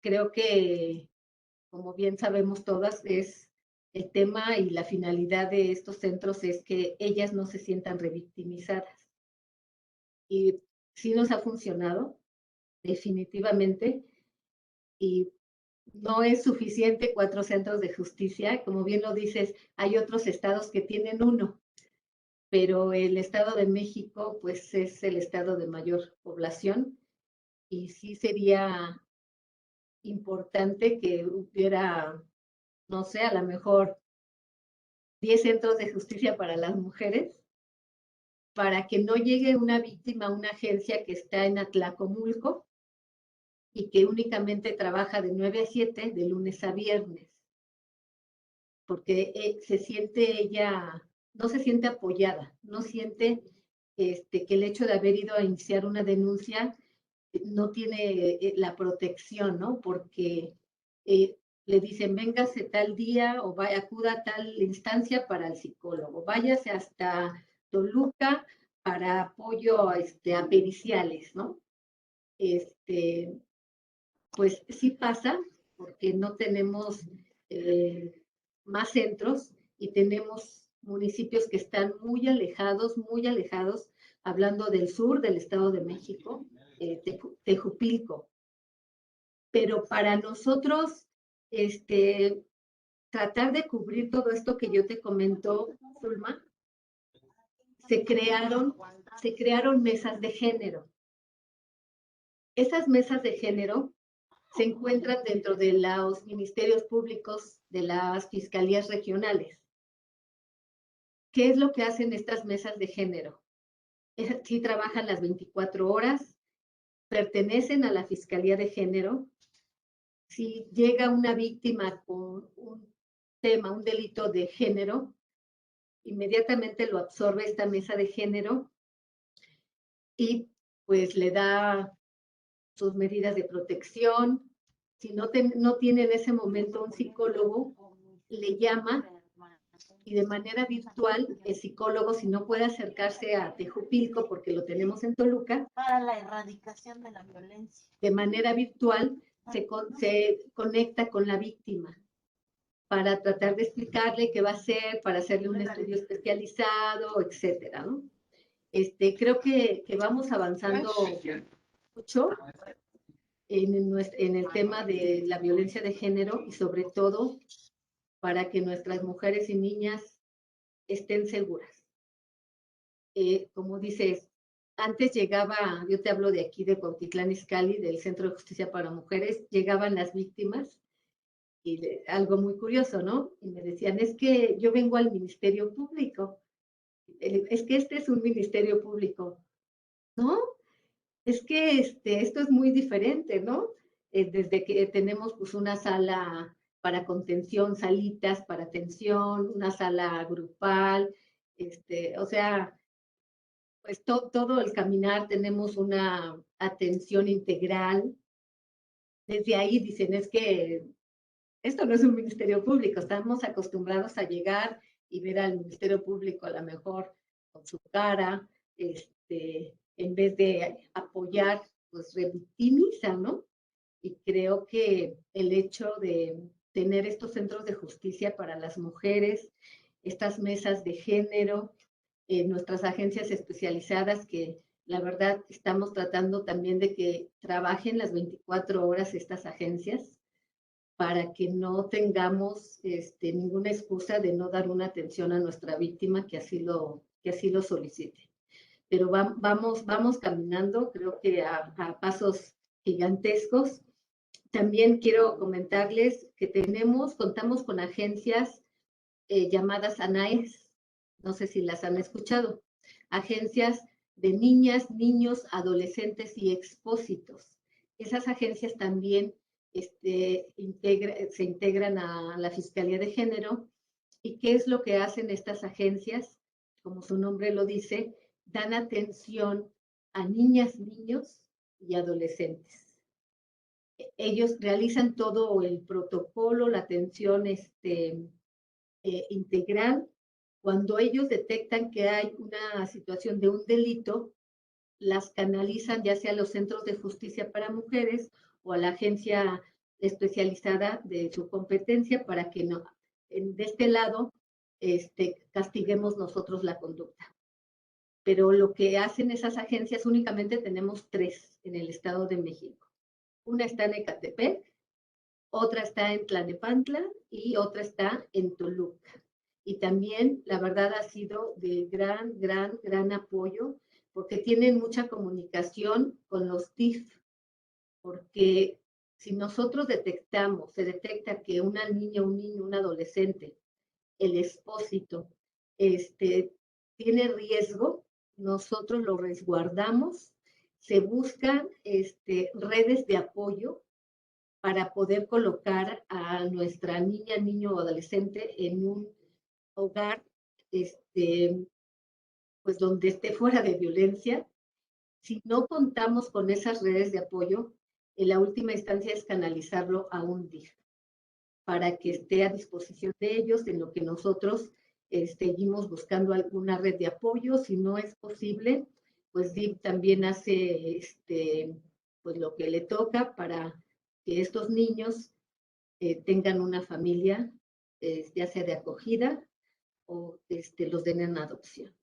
creo que, como bien sabemos todas, es el tema y la finalidad de estos centros es que ellas no se sientan revictimizadas. Y sí nos ha funcionado, definitivamente, y no es suficiente 4 centros de justicia. Como bien lo dices, hay otros estados que tienen 1, pero el Estado de México, pues, es el estado de mayor población y sí sería importante que hubiera, no sé, a lo mejor 10 centros de justicia para las mujeres, para que no llegue una víctima a una agencia que está en Atlacomulco y que únicamente trabaja de 9 a 7, de lunes a viernes, porque se siente ella, no se siente apoyada, no siente que el hecho de haber ido a iniciar una denuncia no tiene la protección, ¿no? Porque le dicen, véngase tal día o vaya, acuda a tal instancia para el psicólogo, váyase hasta Toluca para apoyo a periciales, ¿no? Pues sí pasa, porque no tenemos más centros y tenemos municipios que están muy alejados, hablando del sur del Estado de México, Tejupilco. Pero para nosotros, tratar de cubrir todo esto que yo te comento, Zulma, se crearon mesas de género. Esas mesas de género se encuentran dentro de los ministerios públicos de las fiscalías regionales. ¿Qué es lo que hacen estas mesas de género? Sí trabajan las 24 horas, pertenecen a la Fiscalía de Género. Si llega una víctima con un tema, un delito de género, inmediatamente lo absorbe esta mesa de género y pues le da sus medidas de protección. Si no tiene en ese momento un psicólogo, le llama y de manera virtual el psicólogo, si no puede acercarse a Tejupilco, porque lo tenemos en Toluca, para la erradicación de la violencia, de manera virtual se conecta con la víctima para tratar de explicarle qué va a hacer, para hacerle un estudio especializado, etcétera, ¿no? Creo que vamos avanzando mucho en el tema de la violencia de género y sobre todo para que nuestras mujeres y niñas estén seguras. Como dices, antes llegaba, yo te hablo de aquí de Cuautitlán Izcalli, del Centro de Justicia para Mujeres, llegaban las víctimas y algo muy curioso, ¿no? Y me decían, es que yo vengo al Ministerio Público, es que este es un Ministerio Público, ¿no? Es que esto es muy diferente, ¿no? Desde que tenemos pues una sala para contención, salitas para atención, una sala grupal, o sea, pues todo el caminar tenemos una atención integral. Desde ahí dicen, es que esto no es un ministerio público, estamos acostumbrados a llegar y ver al ministerio público a lo mejor con su cara, en vez de apoyar, pues revictimiza, ¿no? Y creo que el hecho de tener estos centros de justicia para las mujeres, estas mesas de género, nuestras agencias especializadas que la verdad estamos tratando también de que trabajen las 24 horas estas agencias para que no tengamos ninguna excusa de no dar una atención a nuestra víctima que así lo solicite. Pero vamos caminando, creo que a pasos gigantescos. También quiero comentarles que contamos con agencias llamadas ANAES, no sé si las han escuchado, agencias de niñas, niños, adolescentes y expósitos. Esas agencias también se integran a la Fiscalía de Género. ¿Y qué es lo que hacen estas agencias? Como su nombre lo dice, dan atención a niñas, niños y adolescentes. Ellos realizan todo el protocolo, la atención integral. Cuando ellos detectan que hay una situación de un delito, las canalizan ya sea a los centros de justicia para mujeres o a la agencia especializada de su competencia para que no, de este lado castiguemos nosotros la conducta. Pero lo que hacen esas agencias, únicamente tenemos 3 en el Estado de México. Una está en Ecatepec, otra está en Tlalnepantla y otra está en Toluca. Y también, la verdad, ha sido de gran apoyo porque tienen mucha comunicación con los DIF, porque si nosotros se detecta que una niña, un niño, un adolescente, el expósito, tiene riesgo, nosotros lo resguardamos, se buscan redes de apoyo para poder colocar a nuestra niña, niño o adolescente en un hogar, pues donde esté fuera de violencia. Si no contamos con esas redes de apoyo, en la última instancia es canalizarlo a un DIF para que esté a disposición de ellos, en lo que nosotros seguimos buscando alguna red de apoyo. Si no es posible, pues DIF también hace pues lo que le toca para que estos niños tengan una familia, ya sea de acogida o los den en adopción.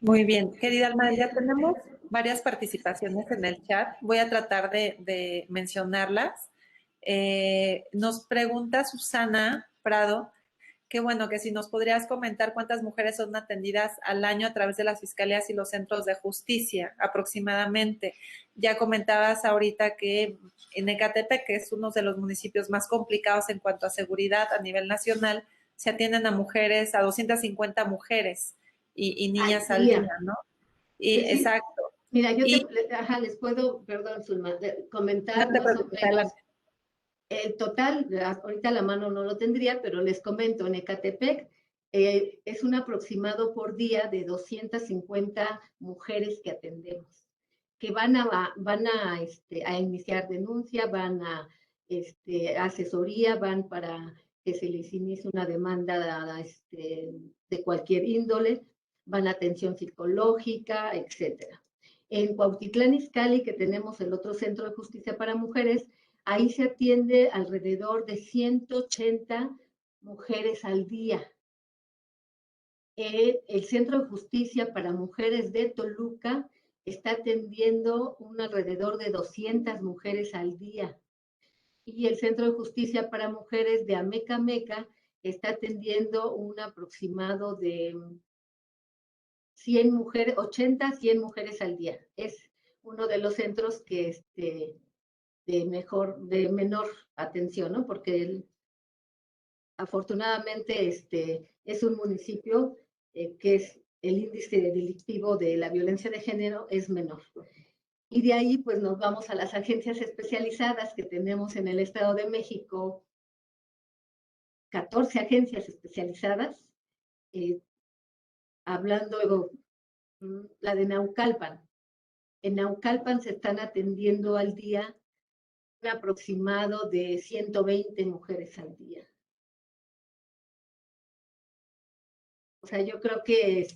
Muy bien, querida Alma, ya tenemos varias participaciones en el chat. Voy a tratar de mencionarlas. Nos pregunta Susana Prado que bueno, que si nos podrías comentar cuántas mujeres son atendidas al año a través de las fiscalías y los centros de justicia aproximadamente. Ya comentabas ahorita que en Ecatepec, que es uno de los municipios más complicados en cuanto a seguridad a nivel nacional, se atienden a mujeres, a 250 mujeres y niñas al día, ¿no? Y sí. Exacto. Mira, yo les puedo, perdón, Zulma, comentar no más o menos. El total, ahorita la mano no lo tendría, pero les comento, en Ecatepec es un aproximado por día de 250 mujeres que atendemos, que van a iniciar denuncia, van a asesoría, van para que se les inicie una demanda de cualquier índole, van a atención psicológica, etcétera. En Cuautitlán Izcalli, que tenemos el otro centro de justicia para mujeres, ahí se atiende alrededor de 180 mujeres al día. El Centro de Justicia para Mujeres de Toluca está atendiendo alrededor de 200 mujeres al día. Y el Centro de Justicia para Mujeres de Amecameca está atendiendo un aproximado de 100 mujeres, 80 a 100 mujeres al día. Es uno de los centros que de menor atención, ¿no? Porque afortunadamente es un municipio que es el índice delictivo de la violencia de género es menor. Y de ahí pues nos vamos a las agencias especializadas que tenemos en el Estado de México, 14 agencias especializadas, hablando la de Naucalpan. En Naucalpan se están atendiendo al día un aproximado de 120 mujeres al día. O sea, yo creo que,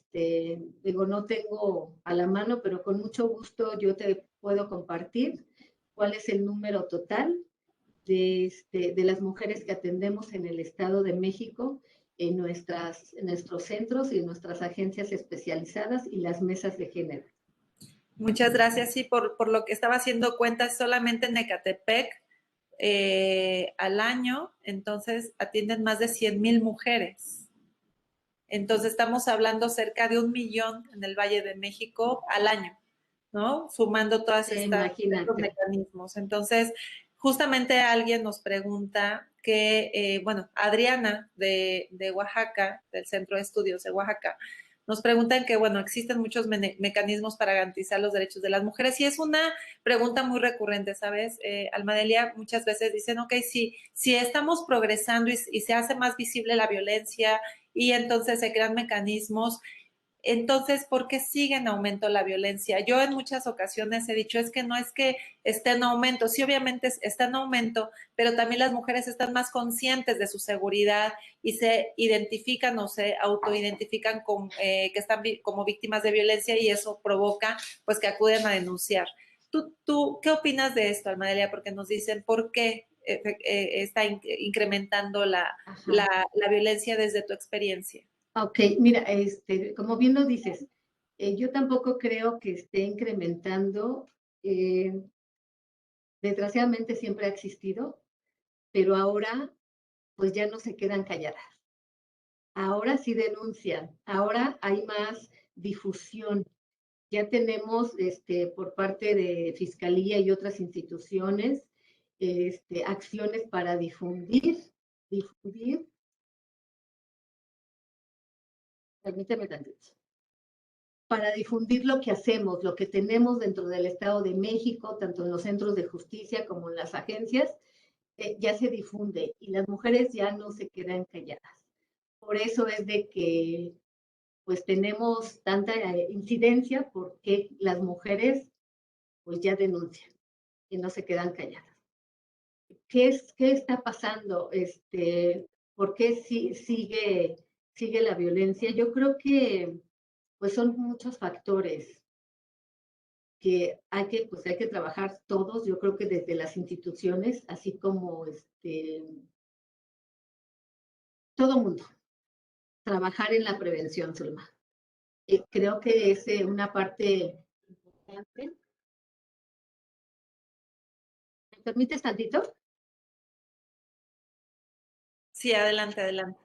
no tengo a la mano, pero con mucho gusto yo te puedo compartir cuál es el número total de las mujeres que atendemos en el Estado de México, en nuestros centros y en nuestras agencias especializadas y las mesas de género. Muchas gracias. Sí, por lo que estaba haciendo cuentas, solamente en Ecatepec al año, entonces atienden más de 100,000 mujeres. Entonces estamos hablando cerca de 1 millón en el Valle de México al año, ¿no? Sumando todas estos mecanismos. Entonces, justamente alguien nos pregunta que, bueno, Adriana de Oaxaca, del Centro de Estudios de Oaxaca, nos preguntan que, bueno, existen muchos mecanismos para garantizar los derechos de las mujeres y es una pregunta muy recurrente, ¿sabes? Almadelia, muchas veces dicen, ok, si estamos progresando y se hace más visible la violencia y entonces se crean mecanismos, entonces, ¿por qué sigue en aumento la violencia? Yo en muchas ocasiones he dicho, es que no es que esté en aumento, sí, obviamente está en aumento, pero también las mujeres están más conscientes de su seguridad y se identifican o se autoidentifican que están como víctimas de violencia y eso provoca pues que acuden a denunciar. ¿Tú qué opinas de esto, Almadelia? Porque nos dicen, ¿por qué está incrementando la violencia desde tu experiencia? Ok, mira, como bien lo dices, yo tampoco creo que esté incrementando. Desgraciadamente siempre ha existido, pero ahora pues ya no se quedan calladas. Ahora sí denuncian, ahora hay más difusión. Ya tenemos por parte de Fiscalía y otras instituciones acciones para difundir, permíteme tantito, para difundir lo que hacemos, lo que tenemos dentro del Estado de México, tanto en los centros de justicia como en las agencias, ya se difunde y las mujeres ya no se quedan calladas. Por eso es de que pues tenemos tanta incidencia porque las mujeres pues ya denuncian y no se quedan calladas. ¿Qué está pasando? ¿Por qué sigue la violencia? Yo creo que pues son muchos factores que hay que trabajar todos, yo creo que desde las instituciones, así como todo mundo, trabajar en la prevención, Zulma. Creo que es una parte importante. ¿Me permites tantito? Sí, adelante, adelante.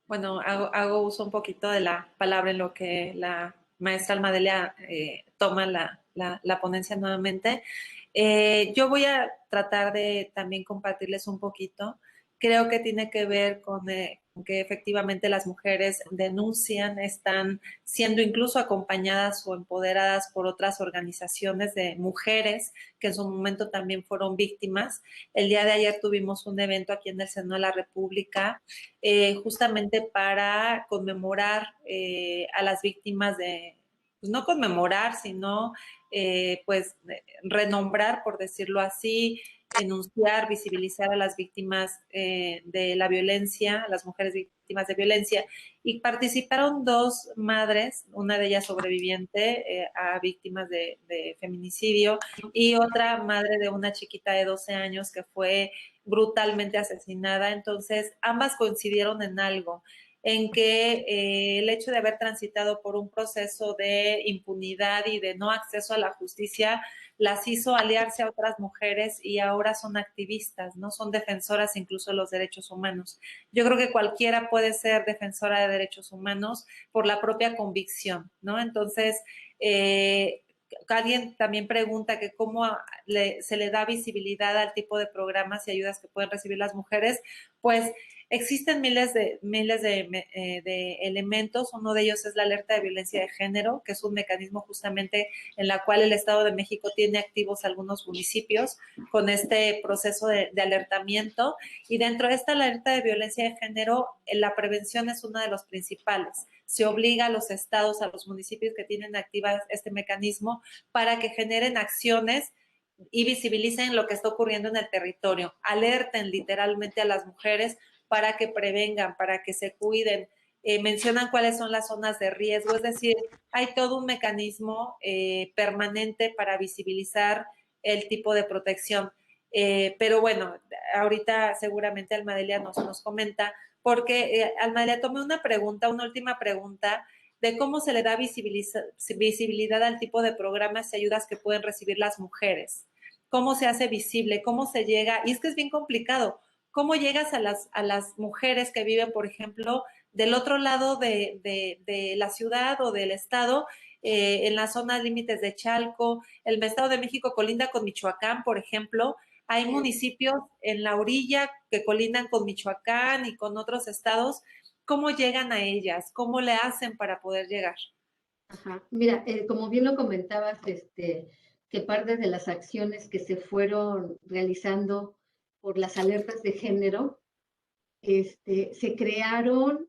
Bueno, hago uso un poquito de la palabra en lo que la maestra Almadelia toma la ponencia nuevamente. Yo voy a tratar de también compartirles un poquito. Creo que tiene que ver con que efectivamente las mujeres denuncian, están siendo incluso acompañadas o empoderadas por otras organizaciones de mujeres que en su momento también fueron víctimas. El día de ayer tuvimos un evento aquí en el Senado de la República justamente para conmemorar a las víctimas pues no conmemorar, sino pues renombrar, por decirlo así, enunciar, visibilizar a las víctimas de la violencia, a las mujeres víctimas de violencia. Y participaron 2 madres, una de ellas sobreviviente a víctimas de feminicidio y otra madre de una chiquita de 12 años que fue brutalmente asesinada. Entonces, ambas coincidieron en algo, en que el hecho de haber transitado por un proceso de impunidad y de no acceso a la justicia las hizo aliarse a otras mujeres y ahora son activistas, ¿no? Son defensoras incluso de los derechos humanos. Yo creo que cualquiera puede ser defensora de derechos humanos por la propia convicción, ¿no? Entonces, alguien también pregunta que cómo se le da visibilidad al tipo de programas y ayudas que pueden recibir las mujeres, pues existen miles de elementos. Uno de ellos es la alerta de violencia de género, que es un mecanismo justamente en la cual el Estado de México tiene activos algunos municipios con este proceso de alertamiento. Y dentro de esta alerta de violencia de género, la prevención es una de los principales. Se obliga a los estados, a los municipios que tienen activa este mecanismo para que generen acciones y visibilicen lo que está ocurriendo en el territorio, alerten literalmente a las mujeres para que prevengan, para que se cuiden, mencionan cuáles son las zonas de riesgo, es decir, hay todo un mecanismo permanente para visibilizar el tipo de protección. Pero bueno, ahorita seguramente Almadelia nos comenta, porque Almadelia, tomé una última pregunta, de cómo se le da visibilidad al tipo de programas y ayudas que pueden recibir las mujeres. Cómo se hace visible, cómo se llega, y es que es bien complicado, cómo llegas a las mujeres que viven, por ejemplo, del otro lado de la ciudad o del estado, en las zonas límites de Chalco. El Estado de México colinda con Michoacán, por ejemplo. Hay municipios en la orilla que colindan con Michoacán y con otros estados. ¿Cómo llegan a ellas? ¿Cómo le hacen para poder llegar? Ajá. Mira, como bien lo comentabas, que parte de las acciones que se fueron realizando por las alertas de género, se crearon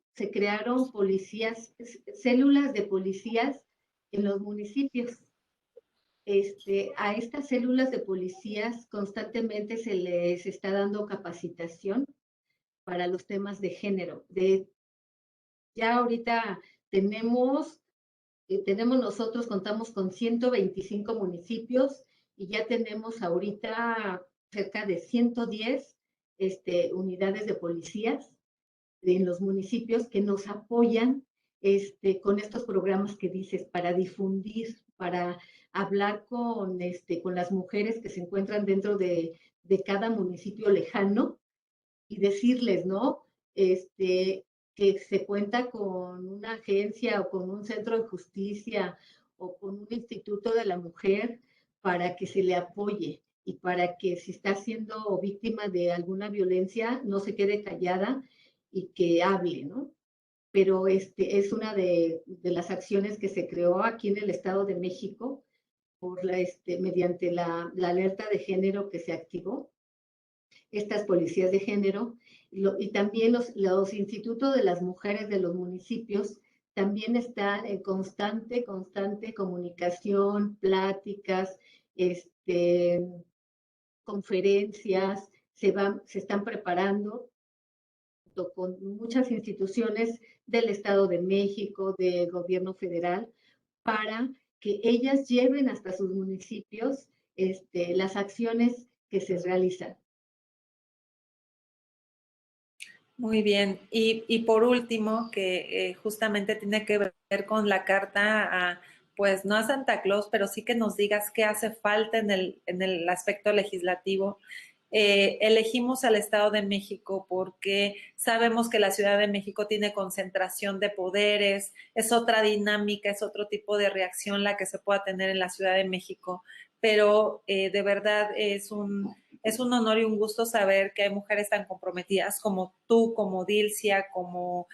policías, células de policías en los municipios. A estas células de policías constantemente se les está dando capacitación para los temas de género. Ya ahorita nosotros contamos con 125 municipios y ya tenemos ahorita cerca de 110 unidades de policías en los municipios que nos apoyan con estos programas que dices, para difundir, para hablar con las mujeres que se encuentran dentro de cada municipio lejano y decirles, ¿no? Que se cuenta con una agencia o con un centro de justicia o con un instituto de la mujer para que se le apoye y para que si está siendo víctima de alguna violencia no se quede callada y que hable, ¿no? Pero es una de las acciones que se creó aquí en el Estado de México mediante la alerta de género que se activó, estas policías de género, y también los institutos de las mujeres de los municipios también están en constante comunicación, pláticas, conferencias, se están preparando con muchas instituciones del Estado de México, del gobierno federal, para que ellas lleven hasta sus municipios las acciones que se realizan. Muy bien. Y por último, que justamente tiene que ver con la carta a, pues no a Santa Claus, pero sí que nos digas qué hace falta en el aspecto legislativo. Elegimos al Estado de México porque sabemos que la Ciudad de México tiene concentración de poderes, es otra dinámica, es otro tipo de reacción la que se pueda tener en la Ciudad de México, pero de verdad es un honor y un gusto saber que hay mujeres tan comprometidas como tú, como Dilcia, como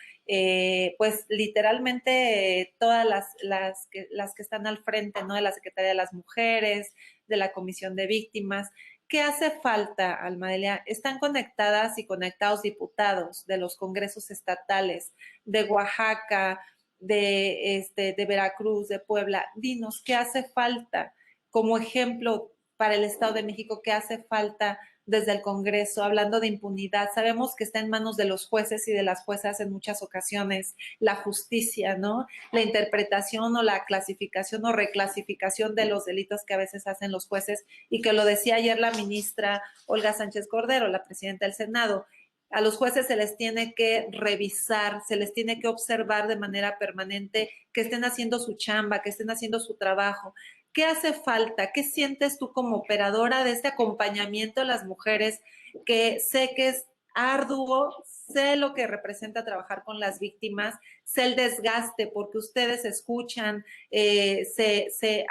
pues literalmente todas las que están al frente, ¿no? De la Secretaría de las Mujeres, de la Comisión de Víctimas. ¿Qué hace falta, Almadelia? Están conectadas y conectados diputados de los congresos estatales, de Oaxaca, de Veracruz, de Puebla. Dinos, ¿qué hace falta? Como ejemplo, para el Estado de México, ¿qué hace falta desde el Congreso? Hablando de impunidad, sabemos que está en manos de los jueces y de las juezas en muchas ocasiones la justicia, ¿no? La interpretación o la clasificación o reclasificación de los delitos que a veces hacen los jueces, y que lo decía ayer la ministra Olga Sánchez Cordero, la presidenta del Senado. A los jueces se les tiene que revisar, se les tiene que observar de manera permanente que estén haciendo su chamba, que estén haciendo su trabajo. ¿Qué hace falta? ¿Qué sientes tú como operadora de este acompañamiento a las mujeres, que sé que es arduo, sé lo que representa trabajar con las víctimas, sé el desgaste porque ustedes escuchan, se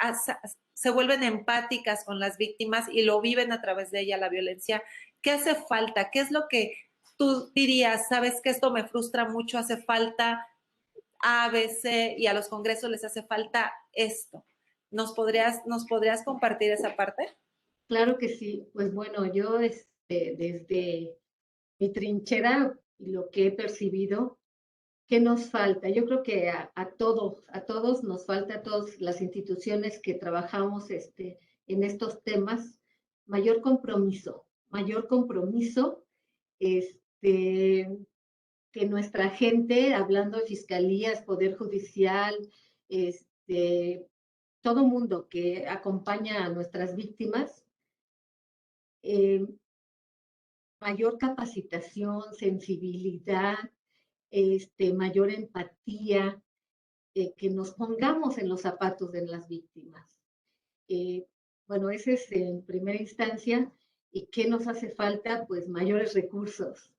vuelven empáticas con las víctimas y lo viven a través de ella la violencia? ¿Qué hace falta? ¿Qué es lo que tú dirías? Sabes que esto me frustra mucho, hace falta A, B, C, y a los congresos les hace falta esto. ¿Nos podrías compartir esa parte? Claro que sí. Pues bueno, yo desde mi trinchera y lo que he percibido, ¿qué nos falta? Yo creo que a todos nos falta, a todas las instituciones que trabajamos en estos temas, mayor compromiso, que nuestra gente, hablando de fiscalías, poder judicial, todo mundo que acompaña a nuestras víctimas, mayor capacitación, sensibilidad, mayor empatía, que nos pongamos en los zapatos de las víctimas. Bueno, ese es en primera instancia. ¿Y qué nos hace falta? Pues mayores recursos.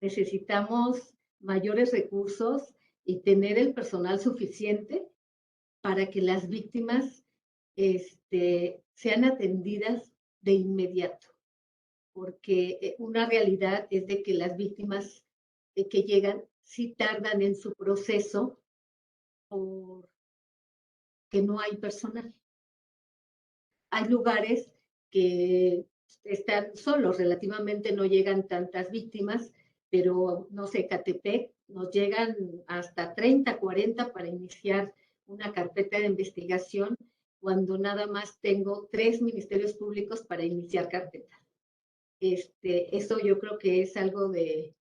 Necesitamos mayores recursos y tener el personal suficiente para que las víctimas sean atendidas de inmediato. Porque una realidad es de que las víctimas que llegan sí tardan en su proceso porque no hay personal. Hay lugares que están solos, relativamente no llegan tantas víctimas, pero no sé, Catepec, nos llegan hasta 30, 40 para iniciar una carpeta de investigación, cuando nada más tengo 3 ministerios públicos para iniciar carpetas. Eso yo creo que es algo de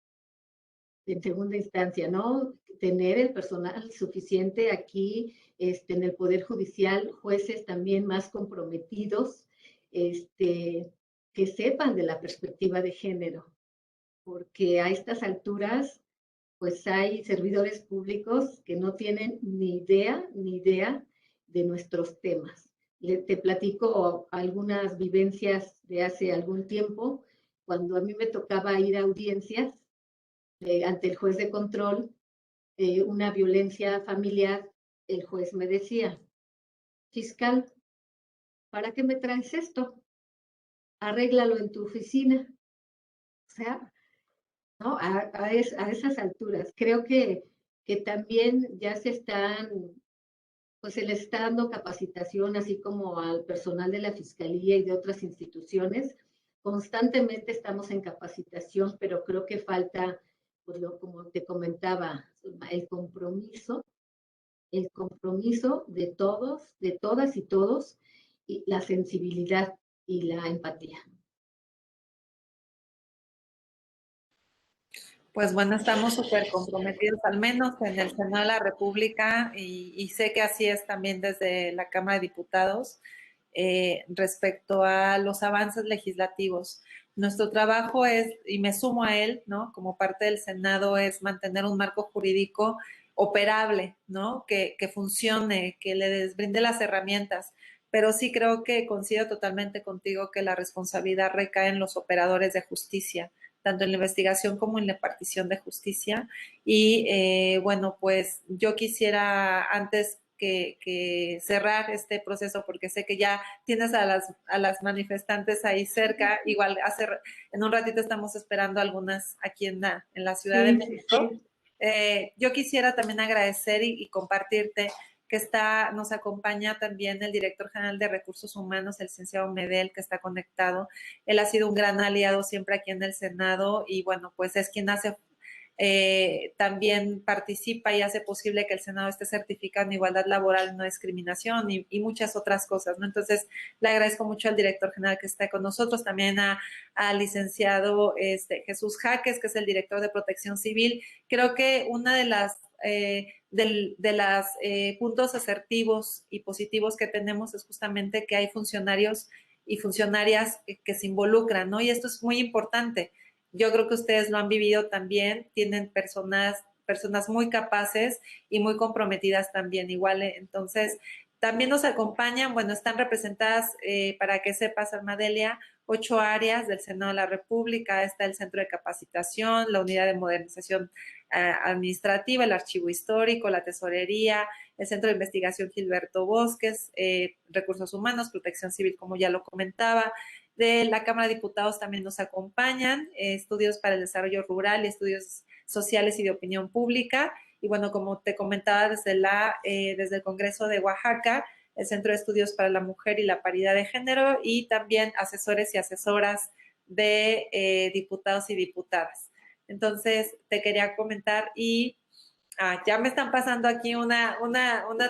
segunda instancia, ¿no? Tener el personal suficiente aquí, en el Poder Judicial, jueces también más comprometidos, que sepan de la perspectiva de género, porque a estas alturas, pues hay servidores públicos que no tienen ni idea de nuestros temas. Te platico algunas vivencias de hace algún tiempo, cuando a mí me tocaba ir a audiencias ante el juez de control, una violencia familiar. El juez me decía: fiscal, ¿para qué me traes esto? Arréglalo en tu oficina. O sea, ¿no? A esas alturas. Creo que también ya pues se les está dando capacitación, así como al personal de la Fiscalía y de otras instituciones. Constantemente estamos en capacitación, pero creo que falta, pues como te comentaba, el compromiso de todos, de todas y todos, y la sensibilidad y la empatía. Pues bueno, estamos súper comprometidos, al menos en el Senado de la República, y sé que así es también desde la Cámara de Diputados, respecto a los avances legislativos. Nuestro trabajo es, y me sumo a él, ¿no? Como parte del Senado, es mantener un marco jurídico operable, ¿no? Que funcione, que les brinde las herramientas. Pero sí creo que coincido totalmente contigo que la responsabilidad recae en los operadores de justicia, tanto en la investigación como en la impartición de justicia. Y bueno, pues yo quisiera antes que cerrar este proceso, porque sé que ya tienes a las manifestantes ahí cerca, igual en un ratito estamos esperando algunas aquí en la Ciudad de México. Sí. Yo quisiera también agradecer y compartirte que nos acompaña también el director general de Recursos Humanos, el licenciado Medel, que está conectado. Él ha sido un gran aliado siempre aquí en el Senado y bueno, pues es quien también participa y hace posible que el Senado esté certificado en igualdad laboral, no discriminación y muchas otras cosas, ¿no? Entonces, le agradezco mucho al director general que está con nosotros, también al licenciado Jesús Jaques, que es el director de Protección Civil. Creo que una de las puntos asertivos y positivos que tenemos es justamente que hay funcionarios y funcionarias que se involucran, ¿no? Y esto es muy importante. Yo creo que ustedes lo han vivido también, tienen personas muy capaces y muy comprometidas también, igual. Entonces, también nos acompañan, bueno, están representadas, para que sepas, Armadelia, 8 áreas del Senado de la República. Está el Centro de Capacitación, la Unidad de Modernización Administrativa, el Archivo Histórico, la Tesorería, el Centro de Investigación Gilberto Bosques, Recursos Humanos, Protección Civil, como ya lo comentaba. De la Cámara de Diputados también nos acompañan Estudios para el Desarrollo Rural y Estudios Sociales y de Opinión Pública. Y bueno, como te comentaba, desde el Congreso de Oaxaca, el Centro de Estudios para la Mujer y la Paridad de Género, y también asesores y asesoras de diputados y diputadas. Entonces, te quería comentar y ya me están pasando aquí una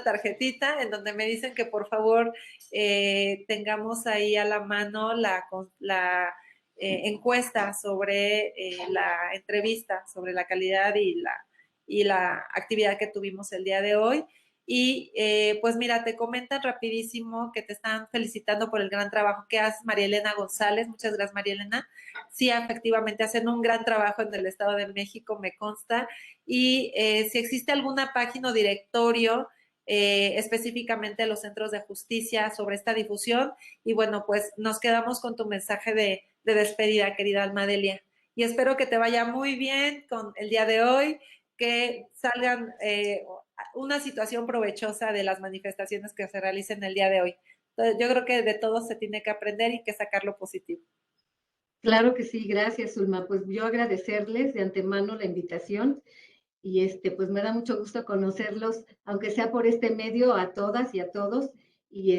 tarjetita en donde me dicen que por favor tengamos ahí a la mano la encuesta sobre la entrevista, sobre la calidad y la actividad que tuvimos el día de hoy. Y pues mira, te comentan rapidísimo que te están felicitando por el gran trabajo que haces, María Elena González. Muchas gracias, María Elena. Sí, efectivamente, hacen un gran trabajo en el Estado de México, me consta. Y si existe alguna página o directorio específicamente de los centros de justicia sobre esta difusión. Y bueno, pues nos quedamos con tu mensaje de despedida, querida Almadelia. Y espero que te vaya muy bien con el día de hoy, que salgan una situación provechosa de las manifestaciones que se realicen el día de hoy. Entonces, yo creo que de todo se tiene que aprender y que sacar lo positivo. Claro que sí, gracias, Zulma. Pues yo agradecerles de antemano la invitación y pues me da mucho gusto conocerlos, aunque sea por este medio, a todas y a todos. Y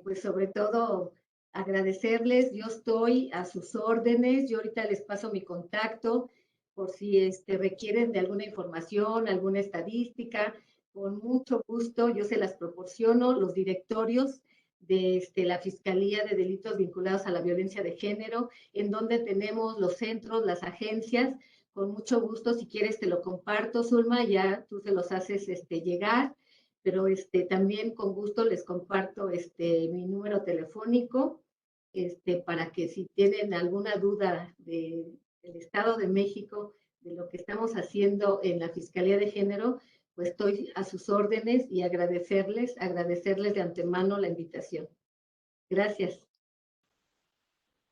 pues sobre todo agradecerles, yo estoy a sus órdenes, yo ahorita les paso mi contacto por si requieren de alguna información, alguna estadística, con mucho gusto yo se las proporciono, los directorios de la Fiscalía de Delitos Vinculados a la Violencia de Género, en donde tenemos los centros, las agencias. Con mucho gusto, si quieres te lo comparto, Zulma, ya tú se los haces llegar, pero también con gusto les comparto mi número telefónico, para que si tienen alguna duda del Estado de México, de lo que estamos haciendo en la Fiscalía de Género, pues estoy a sus órdenes y agradecerles de antemano la invitación. Gracias.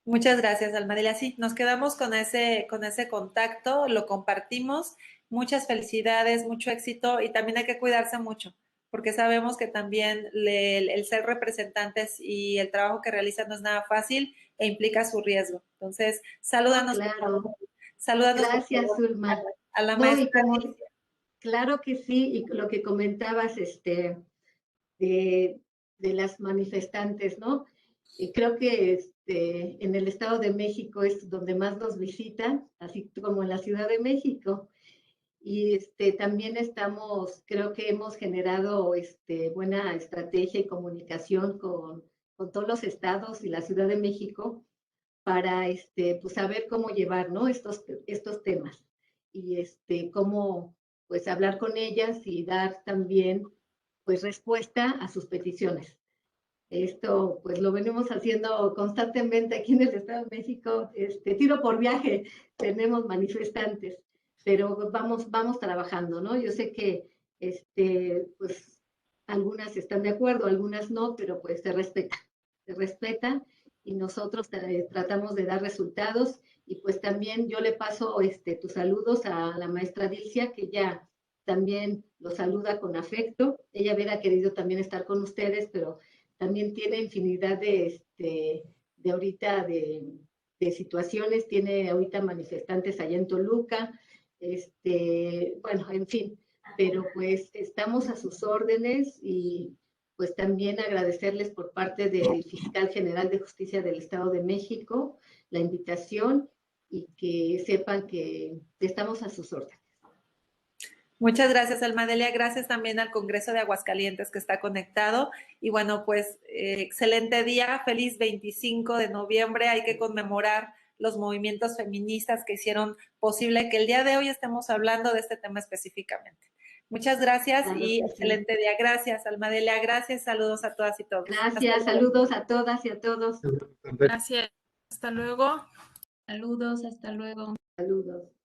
Muchas gracias, Almadelia. Sí, nos quedamos con ese contacto, lo compartimos. Muchas felicidades, mucho éxito y también hay que cuidarse mucho, porque sabemos que también el ser representantes y el trabajo que realizan no es nada fácil e implica su riesgo. Entonces, salúdanos. Claro. Salúdanos. Gracias, Zulma. A la No, y maestra. claro que sí, y lo que comentabas de las manifestantes, ¿no? Y creo que en el Estado de México es donde más nos visitan, así como en la Ciudad de México. Y también creo que hemos generado buena estrategia y comunicación con todos los estados y la Ciudad de México para pues saber cómo llevar, ¿no? estos temas y cómo pues hablar con ellas y dar también pues respuesta a sus peticiones. Esto pues lo venimos haciendo constantemente aquí en el Estado de México, tiro por viaje, tenemos manifestantes, pero vamos trabajando, ¿no? Yo sé que pues algunas están de acuerdo, algunas no, pero pues se respeta y nosotros tratamos de dar resultados y pues también yo le paso tus saludos a la maestra Dilcia, que ya también los saluda con afecto. Ella hubiera querido también estar con ustedes, pero también tiene infinidad de ahorita de situaciones, tiene ahorita manifestantes allá en Toluca, bueno, en fin, pero pues estamos a sus órdenes y pues también agradecerles por parte del Fiscal General de Justicia del Estado de México la invitación y que sepan que estamos a sus órdenes. Muchas gracias, Almadelia. Gracias también al Congreso de Aguascalientes que está conectado. Y bueno, pues excelente día. Feliz 25 de noviembre. Hay que conmemorar los movimientos feministas que hicieron posible que el día de hoy estemos hablando de este tema específicamente. Muchas gracias y excelente día. Gracias, Almadelia. Gracias. Saludos a todas y todos. Gracias. Saludos a todas y a todos. Gracias. Hasta luego. Saludos, hasta luego. Saludos.